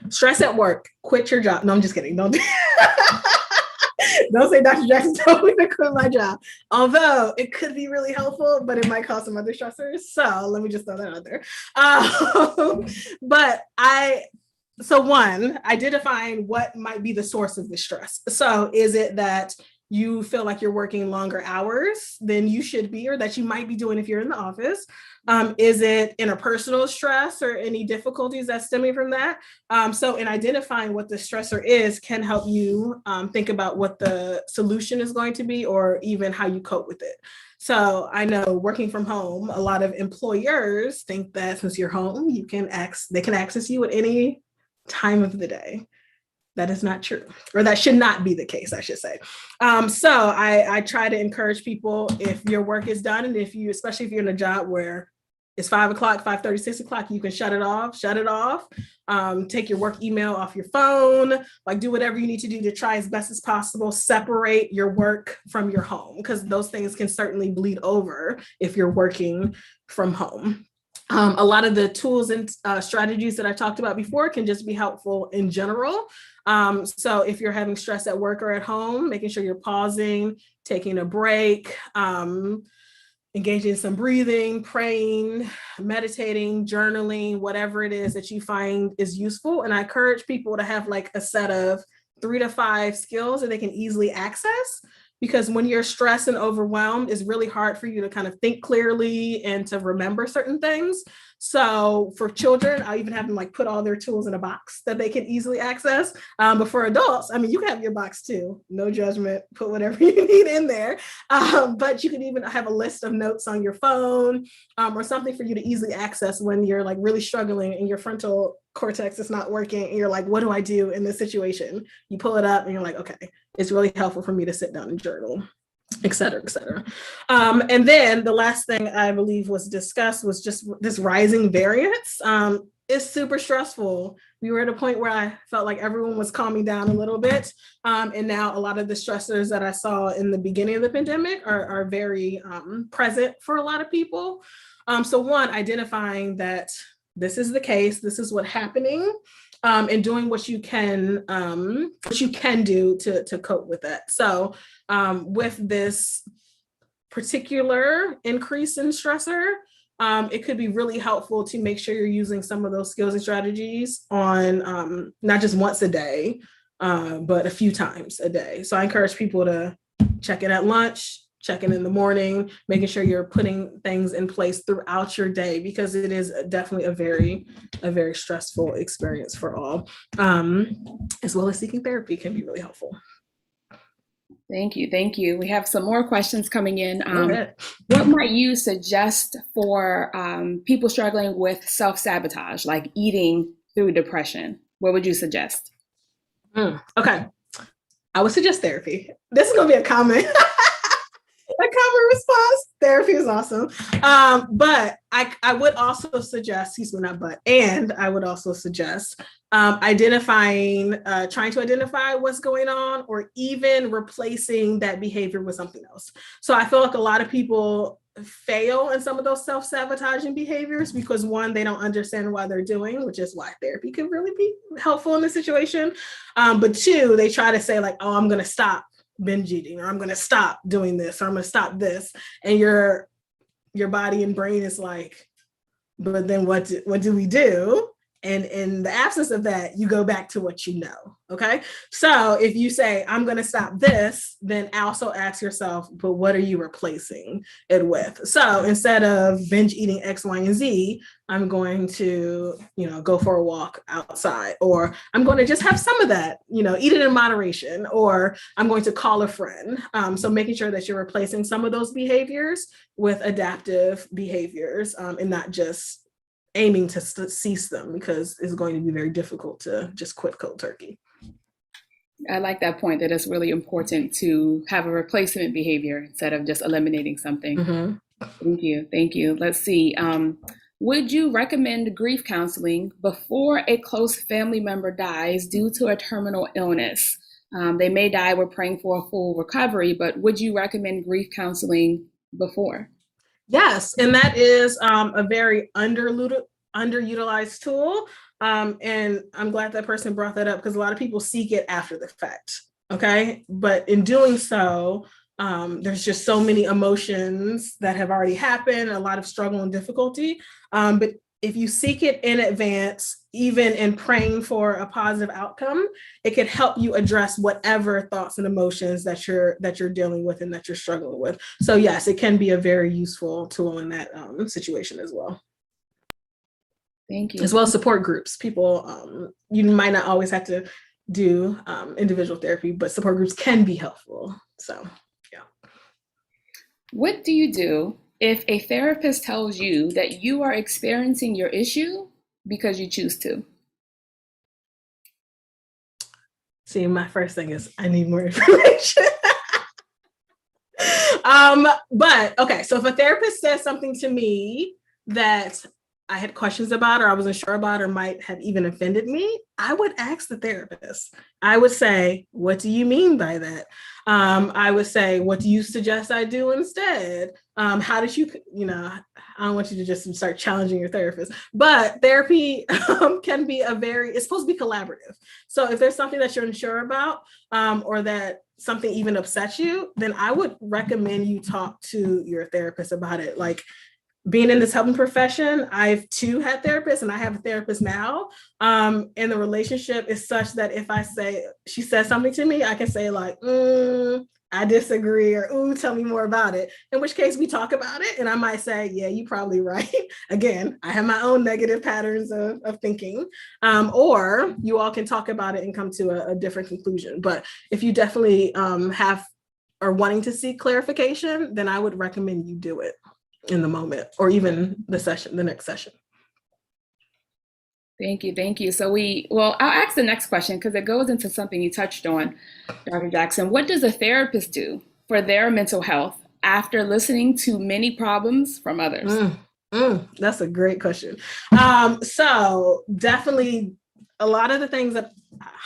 Stress at work, quit your job. No, I'm just kidding. Don't say Dr. Jackson told me to quit my job. Although it could be really helpful, but it might cause some other stressors. So let me just throw that out there. One, identifying what might be the source of the stress. So is it that you feel like you're working longer hours than you should be, or that you might be doing if you're in the office? Is it interpersonal stress or any difficulties that's stemming from that? So in identifying what the stressor is can help you think about what the solution is going to be, or even how you cope with it. So I know working from home, a lot of employers think that since you're home, they can access you at any time of the day. That is not true, or that should not be the case, I should say. So I try to encourage people, if your work is done, and especially if you're in a job where it's 5 o'clock, 5:30, 6 o'clock, you can shut it off. Take your work email off your phone, like do whatever you need to do to try as best as possible, separate your work from your home, because those things can certainly bleed over if you're working from home. A lot of the tools and strategies that I talked about before can just be helpful in general. So if you're having stress at work or at home, making sure you're pausing, taking a break, engaging in some breathing, praying, meditating, journaling, whatever it is that you find is useful. And I encourage people to have like a set of 3 to 5 skills that they can easily access, because when you're stressed and overwhelmed, it's really hard for you to kind of think clearly and to remember certain things. So for children, I'll even have them like put all their tools in a box that they can easily access. But for adults, I mean, you can have your box too, no judgment, put whatever you need in there. But you can even have a list of notes on your phone, or something for you to easily access when you're like really struggling and your frontal cortex is not working and you're like, what do I do in this situation? You pull it up and you're like, okay, it's really helpful for me to sit down and journal, et cetera, et cetera. And then the last thing I believe was discussed was just this rising variance. It's super stressful. We were at a point where I felt like everyone was calming down a little bit. And now a lot of the stressors that I saw in the beginning of the pandemic are very present for a lot of people. So one, identifying that this is the case, this is what's happening, and doing what you can do to cope with that. So with this particular increase in stressor, it could be really helpful to make sure you're using some of those skills and strategies on not just once a day, but a few times a day. So I encourage people to check in at lunch, check in the morning, making sure you're putting things in place throughout your day, because it is definitely a very stressful experience for all, as well as seeking therapy can be really helpful. Thank you. Thank you. We have some more questions coming in. What might you suggest for people struggling with self-sabotage, like eating through depression? What would you suggest? Okay. I would suggest therapy. This is going to be a common response. Therapy is awesome. But I would also suggest, I would also suggest identifying, trying to identify what's going on, or even replacing that behavior with something else. So I feel like a lot of people fail in some of those self-sabotaging behaviors because one, they don't understand why they're doing, which is why therapy can really be helpful in this situation. But two, they try to say like, oh, I'm going to stop binge eating, or I'm going to stop doing this, or I'm going to stop this. And your body and brain is like, but then what do we do? And in the absence of that, you go back to what you know. Okay. So if you say, I'm going to stop this, then also ask yourself, but what are you replacing it with? So instead of binge eating X, Y, and Z, I'm going to, go for a walk outside, or I'm going to just have some of that, eat it in moderation, or I'm going to call a friend. So making sure that you're replacing some of those behaviors with adaptive behaviors, and not just aiming to cease them, because it's going to be very difficult to just quit cold turkey. I like that point, that it's really important to have a replacement behavior instead of just eliminating something. Mm-hmm. Thank you. Thank you. Let's see. Would you recommend grief counseling before a close family member dies due to a terminal illness? They may die, we're praying for a full recovery, but would you recommend grief counseling before? Yes, and that is a very underutilized tool. And I'm glad that person brought that up, because a lot of people seek it after the fact. Okay. But in doing so, there's just so many emotions that have already happened, a lot of struggle and difficulty. But if you seek it in advance, even in praying for a positive outcome, it can help you address whatever thoughts and emotions that you're dealing with and that you're struggling with. So yes, it can be a very useful tool in that situation as well. Thank you. As well as support groups. People, you might not always have to do individual therapy, but support groups can be helpful. So, yeah. What do you do if a therapist tells you that you are experiencing your issue because you choose to? See, my first thing is I need more information. But okay, so if a therapist says something to me that I had questions about, or I wasn't sure about, or might have even offended me, I would ask the therapist. I would say, what do you mean by that? I would say, what do you suggest I do instead? How did you, I don't want you to just start challenging your therapist, but therapy can be it's supposed to be collaborative. So if there's something that you're unsure about, or that something even upsets you, then I would recommend you talk to your therapist about it. Like, being in this helping profession, I've too had therapists, and I have a therapist now. And the relationship is such that if she says something to me, I can say like, I disagree, or ooh, tell me more about it. In which case we talk about it, and I might say, yeah, you're probably right. Again, I have my own negative patterns of thinking. Or you all can talk about it and come to a different conclusion. But if you definitely are wanting to seek clarification, then I would recommend you do it in the moment, or even the next session. Thank you, thank you. I'll ask the next question because it goes into something you touched on, Dr. Jackson. What does a therapist do for their mental health after listening to many problems from others? That's a great question. So definitely a lot of the things that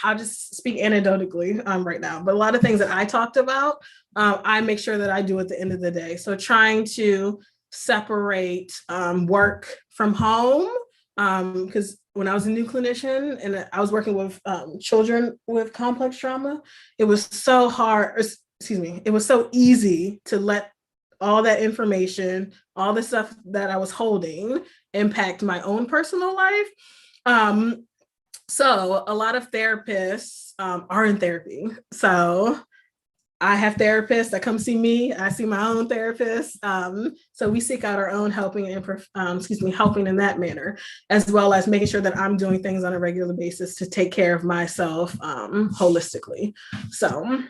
I'll just speak anecdotally right now, but a lot of things that I talked about, I make sure that I do at the end of the day. So trying to separate work from home, because when I was a new clinician and I was working with children with complex trauma, it was so hard, it was so easy to let all that information, all the stuff that I was holding impact my own personal life. So a lot of therapists are in therapy. So I have therapists that come see me. I see my own therapist. So we seek out our own helping helping in that manner, as well as making sure that I'm doing things on a regular basis to take care of myself holistically. So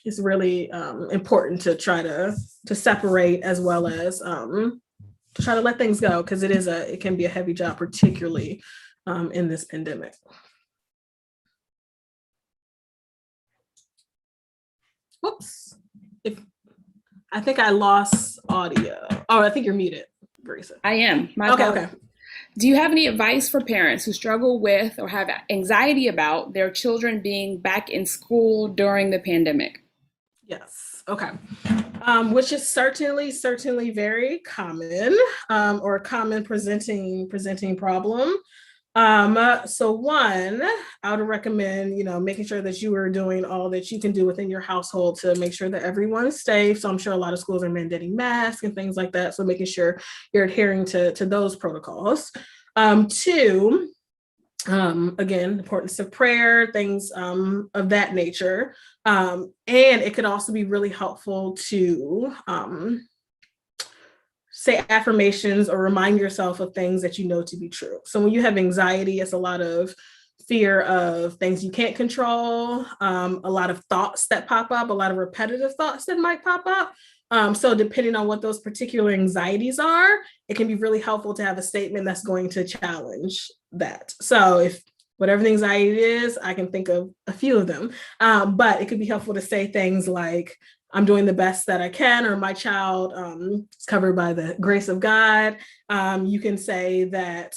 it's really important to try to separate, as well as to try to let things go, because it can be a heavy job, particularly in this pandemic. Whoops. I think I lost audio. Oh, I think you're muted, Marisa. I am. Okay. Do you have any advice for parents who struggle with or have anxiety about their children being back in school during the pandemic? Yes. Okay. Which is certainly very common, or a common presenting problem. So one, I would recommend, making sure that you are doing all that you can do within your household to make sure that everyone is safe. So I'm sure a lot of schools are mandating masks and things like that. So making sure you're adhering to those protocols. Two, again, importance of prayer, things of that nature. And it could also be really helpful to say affirmations or remind yourself of things that you know to be true. So when you have anxiety, it's a lot of fear of things you can't control, a lot of thoughts that pop up, a lot of repetitive thoughts that might pop up. So depending on what those particular anxieties are, it can be really helpful to have a statement that's going to challenge that. So if whatever the anxiety is, I can think of a few of them, but it could be helpful to say things like, I'm doing the best that I can, or my child is covered by the grace of God. You can say that,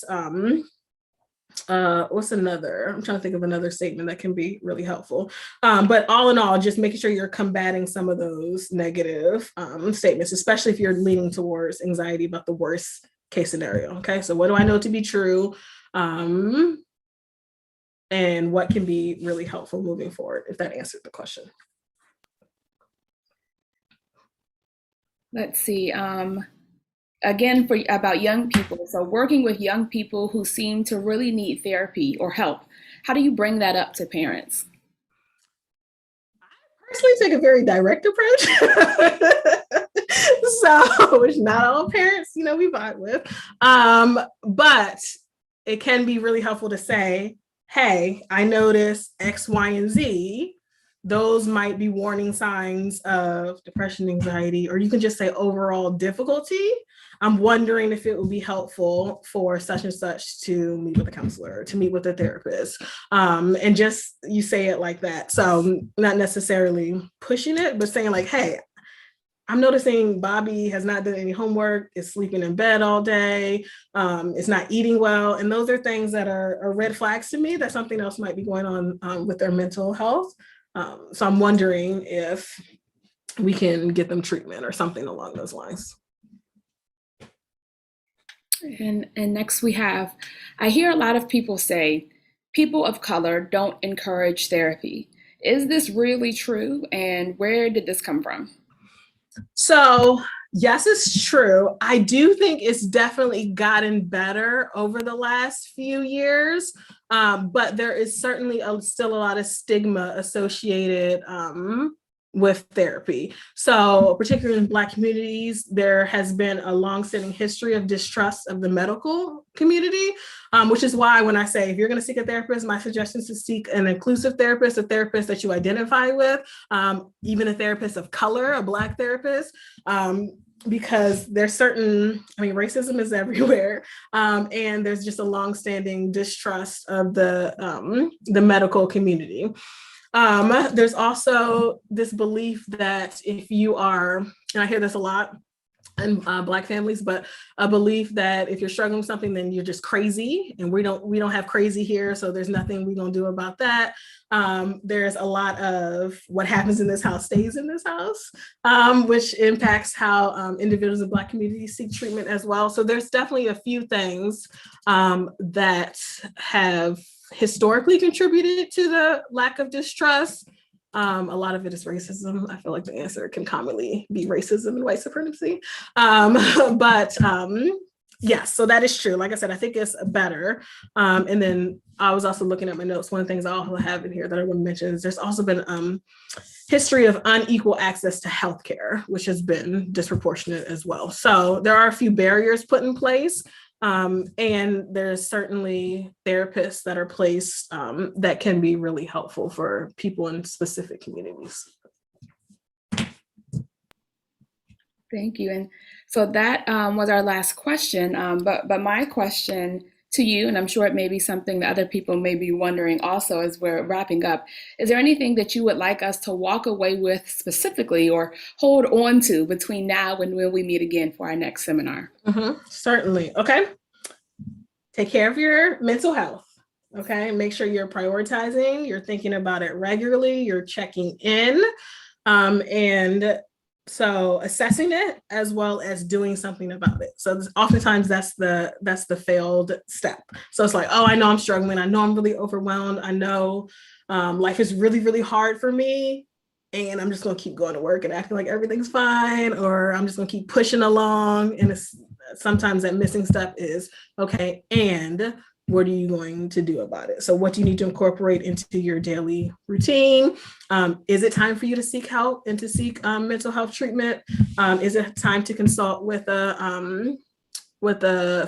what's another? I'm trying to think of another statement that can be really helpful. But all in all, just making sure you're combating some of those negative statements, especially if you're leaning towards anxiety about the worst case scenario. Okay, so what do I know to be true? And what can be really helpful moving forward, if that answered the question. Let's see. Again, about young people. So working with young people who seem to really need therapy or help, how do you bring that up to parents? I personally take a very direct approach. So, which not all parents, we vibe with. But it can be really helpful to say, hey, I noticed X, Y, and Z. Those might be warning signs of depression, anxiety, or you can just say overall difficulty. I'm wondering if it would be helpful for such and such to meet with a counselor, to meet with a therapist. And just, you say it like that. So not necessarily pushing it, but saying like, hey, I'm noticing Bobby has not done any homework, is sleeping in bed all day, is not eating well. And those are things that are red flags to me that something else might be going on with their mental health. So I'm wondering if we can get them treatment or something along those lines. And next we have, I hear a lot of people say, people of color don't encourage therapy. Is this really true? And where did this come from? So Yes, it's true. I do think it's definitely gotten better over the last few years, but there is certainly still a lot of stigma associated with therapy. So, particularly in Black communities, there has been a long-standing history of distrust of the medical community, which is why when I say if you're going to seek a therapist, my suggestion is to seek an inclusive therapist, a therapist that you identify with, even a therapist of color, a Black therapist. Because there's certain, I mean, racism is everywhere, and there's just a longstanding distrust of the medical community. There's also this belief that if you are, and I hear this a lot in Black families, but a belief that if you're struggling with something, then you're just crazy, and we don't have crazy here, so there's nothing we're gonna do about that. There's a lot of what happens in this house stays in this house, which impacts how individuals in Black communities seek treatment as well. So there's definitely a few things that have historically contributed to the lack of distrust. A lot of it is racism. I feel like the answer can commonly be racism and white supremacy. Yes, so that is true. Like I said, I think it's better. And then I was also looking at my notes. One of the things I also have in here that I want to mention is there's also been history of unequal access to healthcare, which has been disproportionate as well. So there are a few barriers put in place. And there's certainly therapists that are placed that can be really helpful for people in specific communities. Thank you. And so that was our last question. But my question to you, and I'm sure it may be something that other people may be wondering also as we're wrapping up, is there anything that you would like us to walk away with specifically or hold on to between now and when we meet again for our next seminar? Certainly. Okay. Take care of your mental health. Okay. Make sure you're prioritizing, you're thinking about it regularly, you're checking in. And so assessing it as well as doing something about it. So oftentimes that's the failed step. So it's like, oh, I know I'm struggling. I know I'm really overwhelmed. I know life is really, really hard for me. And I'm just going to keep going to work and acting like everything's fine, or I'm just going to keep pushing along. And sometimes that missing step is, okay, and what are you going to do about it? So what do you need to incorporate into your daily routine? Is it time for you to seek help and to seek mental health treatment? Is it time to consult with a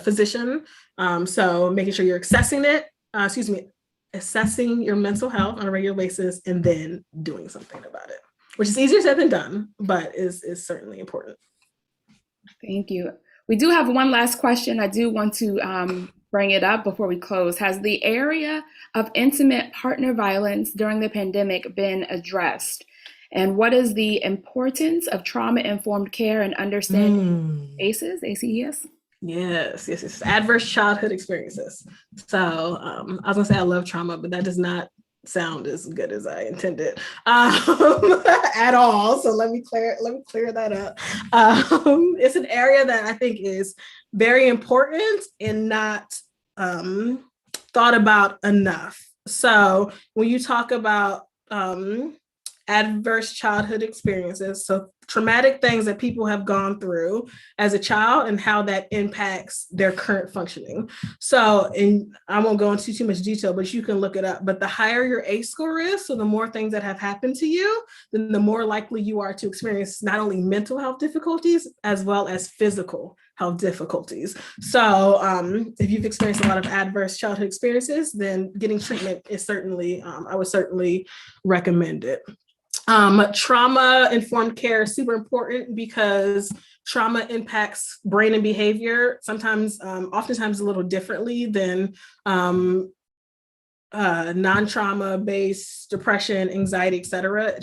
physician? So making sure you're assessing your mental health on a regular basis and then doing something about it, which is easier said than done, but is certainly important. Thank you. We do have one last question. I do want to bring it up before we close. Has the area of intimate partner violence during the pandemic been addressed? And what is the importance of trauma-informed care and understanding ACEs, ACEs? Yes. Adverse childhood experiences. So I was gonna say I love trauma, but that does not sound as good as I intended at all. So let me clear that up. It's an area that I think is very important and not thought about enough. So when you talk about adverse childhood experiences, so traumatic things that people have gone through as a child and how that impacts their current functioning. So, and I won't go into too much detail, but you can look it up. But the higher your ACE score is, so the more things that have happened to you, then the more likely you are to experience not only mental health difficulties, as well as physical health difficulties. So if you've experienced a lot of adverse childhood experiences, then getting treatment is certainly, I would certainly recommend it. Trauma-informed care is super important because trauma impacts brain and behavior, oftentimes a little differently than non-trauma based depression, anxiety, et cetera.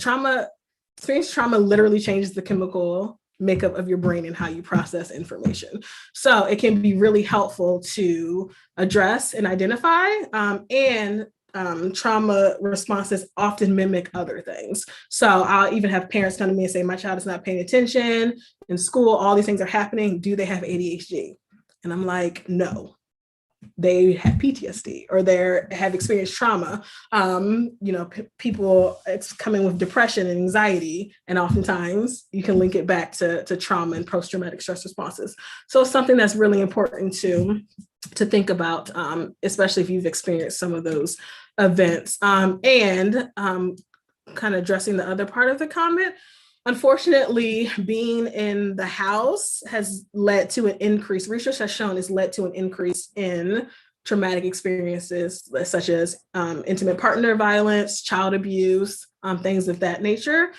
Experienced trauma literally changes the chemical makeup of your brain and how you process information. So it can be really helpful to address and identify, and trauma responses often mimic other things. So I'll even have parents come to me and say, my child is not paying attention in school, all these things are happening. Do they have ADHD? And I'm like, no. they have PTSD or they have experienced trauma. People, it's coming with depression and anxiety, and oftentimes you can link it back to trauma and post-traumatic stress responses. So it's something that's really important to think about, especially if you've experienced some of those events. And kind of addressing the other part of the comment, unfortunately, being in the house has led to an increase. Research has shown has led to an increase in traumatic experiences such as intimate partner violence, child abuse, things of that nature.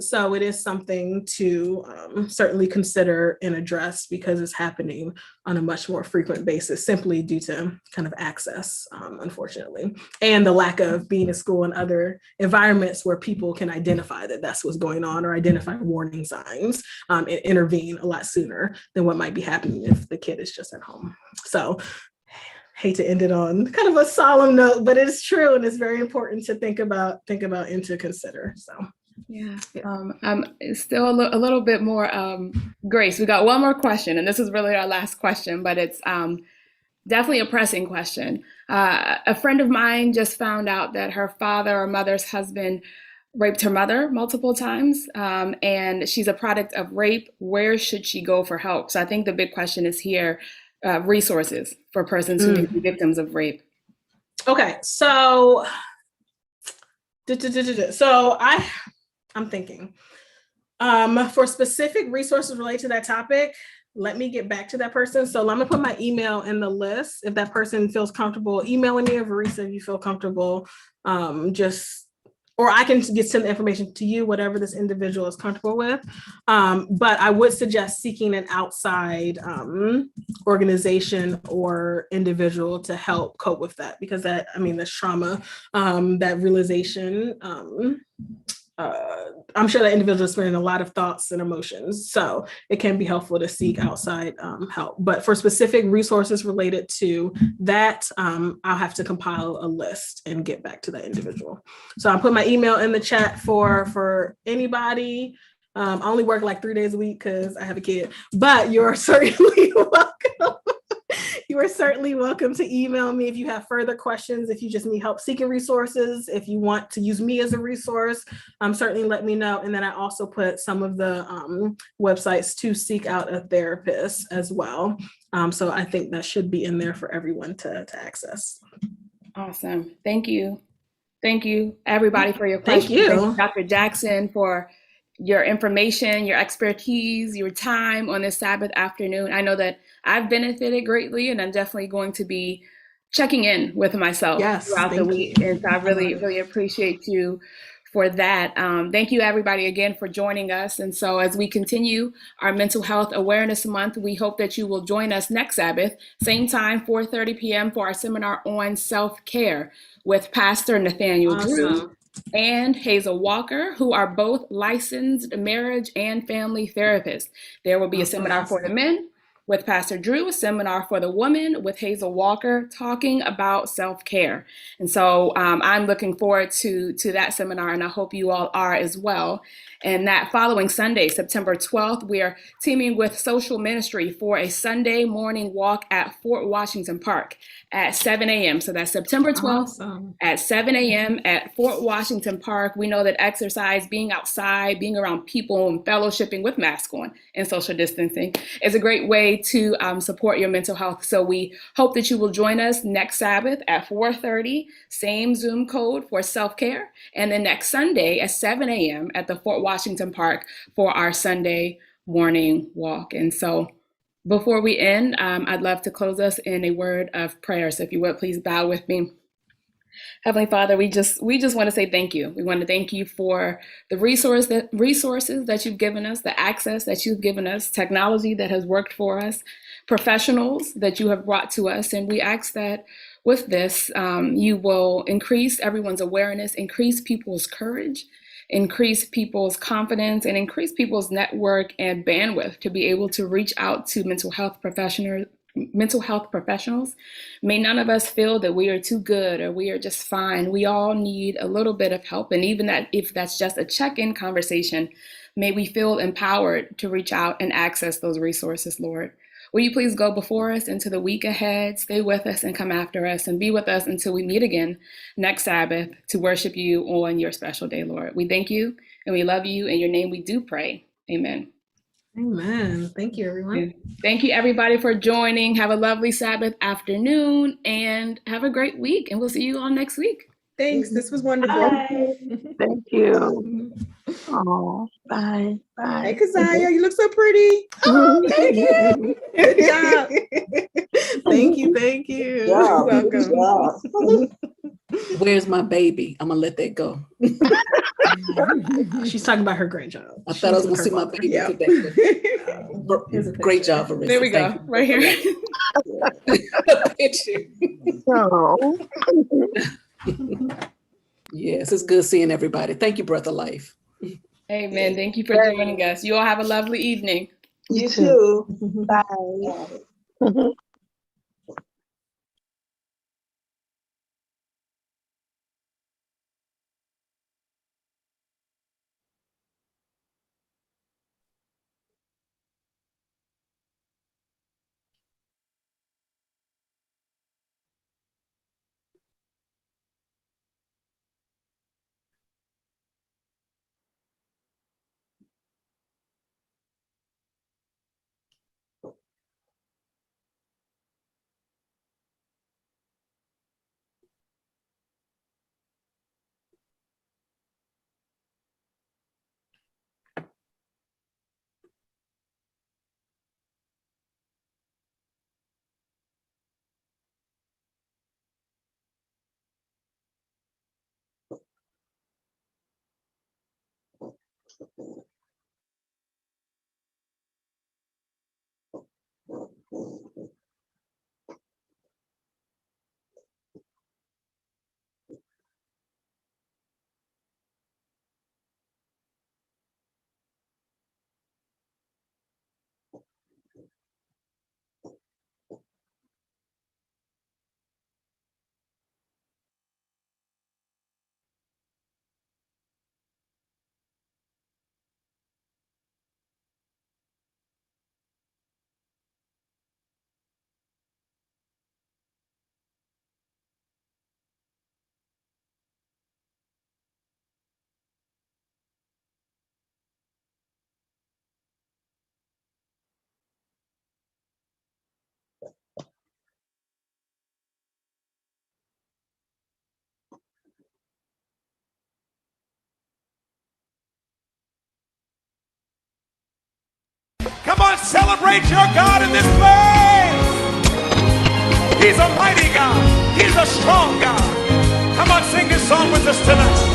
So it is something to certainly consider and address because it's happening on a much more frequent basis simply due to kind of access, unfortunately, and the lack of being in school and other environments where people can identify that that's what's going on or identify warning signs and intervene a lot sooner than what might be happening if the kid is just at home. So hate to end it on kind of a solemn note, but it's true and it's very important to think about and to consider. So. Yeah. Still a little bit more, Grace. We got one more question, and this is really our last question, but it's definitely a pressing question. A friend of mine just found out that her father or mother's husband raped her mother multiple times, and she's a product of rape. Where should she go for help? So I think the big question is here, resources for persons who may be victims of rape. Okay, so I'm thinking for specific resources related to that topic, let me get back to that person. So I'm gonna put my email in the list. If that person feels comfortable emailing me, or Verisa, if you feel comfortable, or I can send the information to you, whatever this individual is comfortable with. But I would suggest seeking an outside organization or individual to help cope with that, because that's trauma, that realization. I'm sure that individual is spending a lot of thoughts and emotions, so it can be helpful to seek outside help. But for specific resources related to that, I'll have to compile a list and get back to that individual. So I'll put my email in the chat for anybody. I only work like 3 days a week because I have a kid, but you're certainly welcome. You are certainly welcome to email me if you have further questions, if you just need help seeking resources, if you want to use me as a resource, certainly let me know. And then I also put some of the websites to seek out a therapist as well. So I think that should be in there for everyone to access. Awesome. Thank you. Thank you, everybody, for your questions. Thank you. Thank you, Dr. Jackson, for your information, your expertise, your time on this Sabbath afternoon. I know that I've benefited greatly, and I'm definitely going to be checking in with myself throughout the week. And so I really appreciate you for that. Thank you, everybody, again, for joining us. And so as we continue our Mental Health Awareness Month, we hope that you will join us next Sabbath, same time, 4:30 p.m. for our seminar on self-care with Pastor Nathaniel Drew and Hazel Walker, who are both licensed marriage and family therapists. There will be a seminar for the men with Pastor Drew, a seminar for the women with Hazel Walker, talking about self-care. And so I'm looking forward to that seminar, and I hope you all are as well. And that following Sunday, September 12th, we are teaming with Social Ministry for a Sunday morning walk at Fort Washington Park at 7 a.m. So that's September 12th at 7 a.m. at Fort Washington Park. We know that exercise, being outside, being around people and fellowshipping with mask on and social distancing is a great way to support your mental health. So we hope that you will join us next Sabbath at 4:30, same Zoom code for self-care, and then next Sunday at 7 a.m. at the Fort Washington Park for our Sunday morning walk. And so before we end, I'd love to close us in a word of prayer. So if you would, please bow with me. Heavenly Father, we just want to say thank you. We want to thank you for the resources that you've given us, the access that you've given us, technology that has worked for us, professionals that you have brought to us. And we ask that with this, you will increase everyone's awareness, increase people's courage, increase people's confidence, and increase people's network and bandwidth to be able to reach out to mental health professionals. May none of us feel that we are too good or we are just fine. We all need a little bit of help. And even that, if that's just a check-in conversation, may we feel empowered to reach out and access those resources, Lord. Will you please go before us into the week ahead, stay with us and come after us, and be with us until we meet again next Sabbath to worship you on your special day, Lord. We thank you and we love you. In your name we do pray. Amen. Amen. Thank you, everyone. Thank you, everybody, for joining. Have a lovely Sabbath afternoon and have a great week. And we'll see you all next week. Thanks. This was wonderful. Bye. Thank you. Oh, bye. Bye. Hey, Keziah, you look so pretty. Oh, thank you. Good job. Thank you. Thank you. You're welcome. Where's my baby? I'm gonna let that go. She's talking about her great job. I thought I was gonna see my baby today. Great job, Marissa. There we go. Right here. Picture. Oh. Yes, it's good seeing everybody. Thank you, Breath of Life. Amen. Thank you for joining us. You all have a lovely evening. You too. Bye. Come on, celebrate your God in this place. He's a mighty God. He's a strong God. Come on, sing this song with us tonight.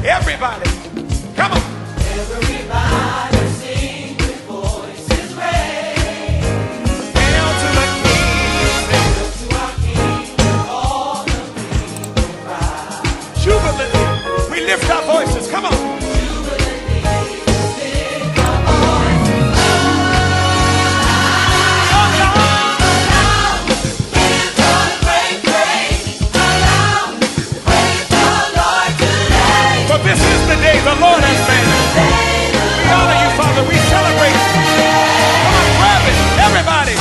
Everybody, come on. Everybody sing with voices raised. Hail to the King. Hail to our King. All the people cry. Jubilee. We lift our voices. Come on. Jubilee. Lift our voices. Aloud. Give God great praise. Aloud. Praise the Lord today. For this is the day the Lord has made. We honor you, Father. We celebrate you. Come on, grab it. Everybody.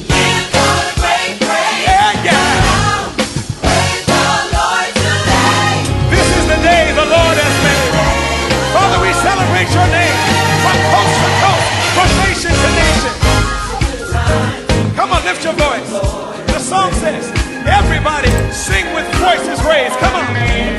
Give God a great praise. Yeah, yeah. Praise the Lord today. This is the day the Lord has made. Father, we celebrate your name from coast to coast, from nation to nation. Come on, lift your voice. The song says, everybody sing with voices raised. Come on.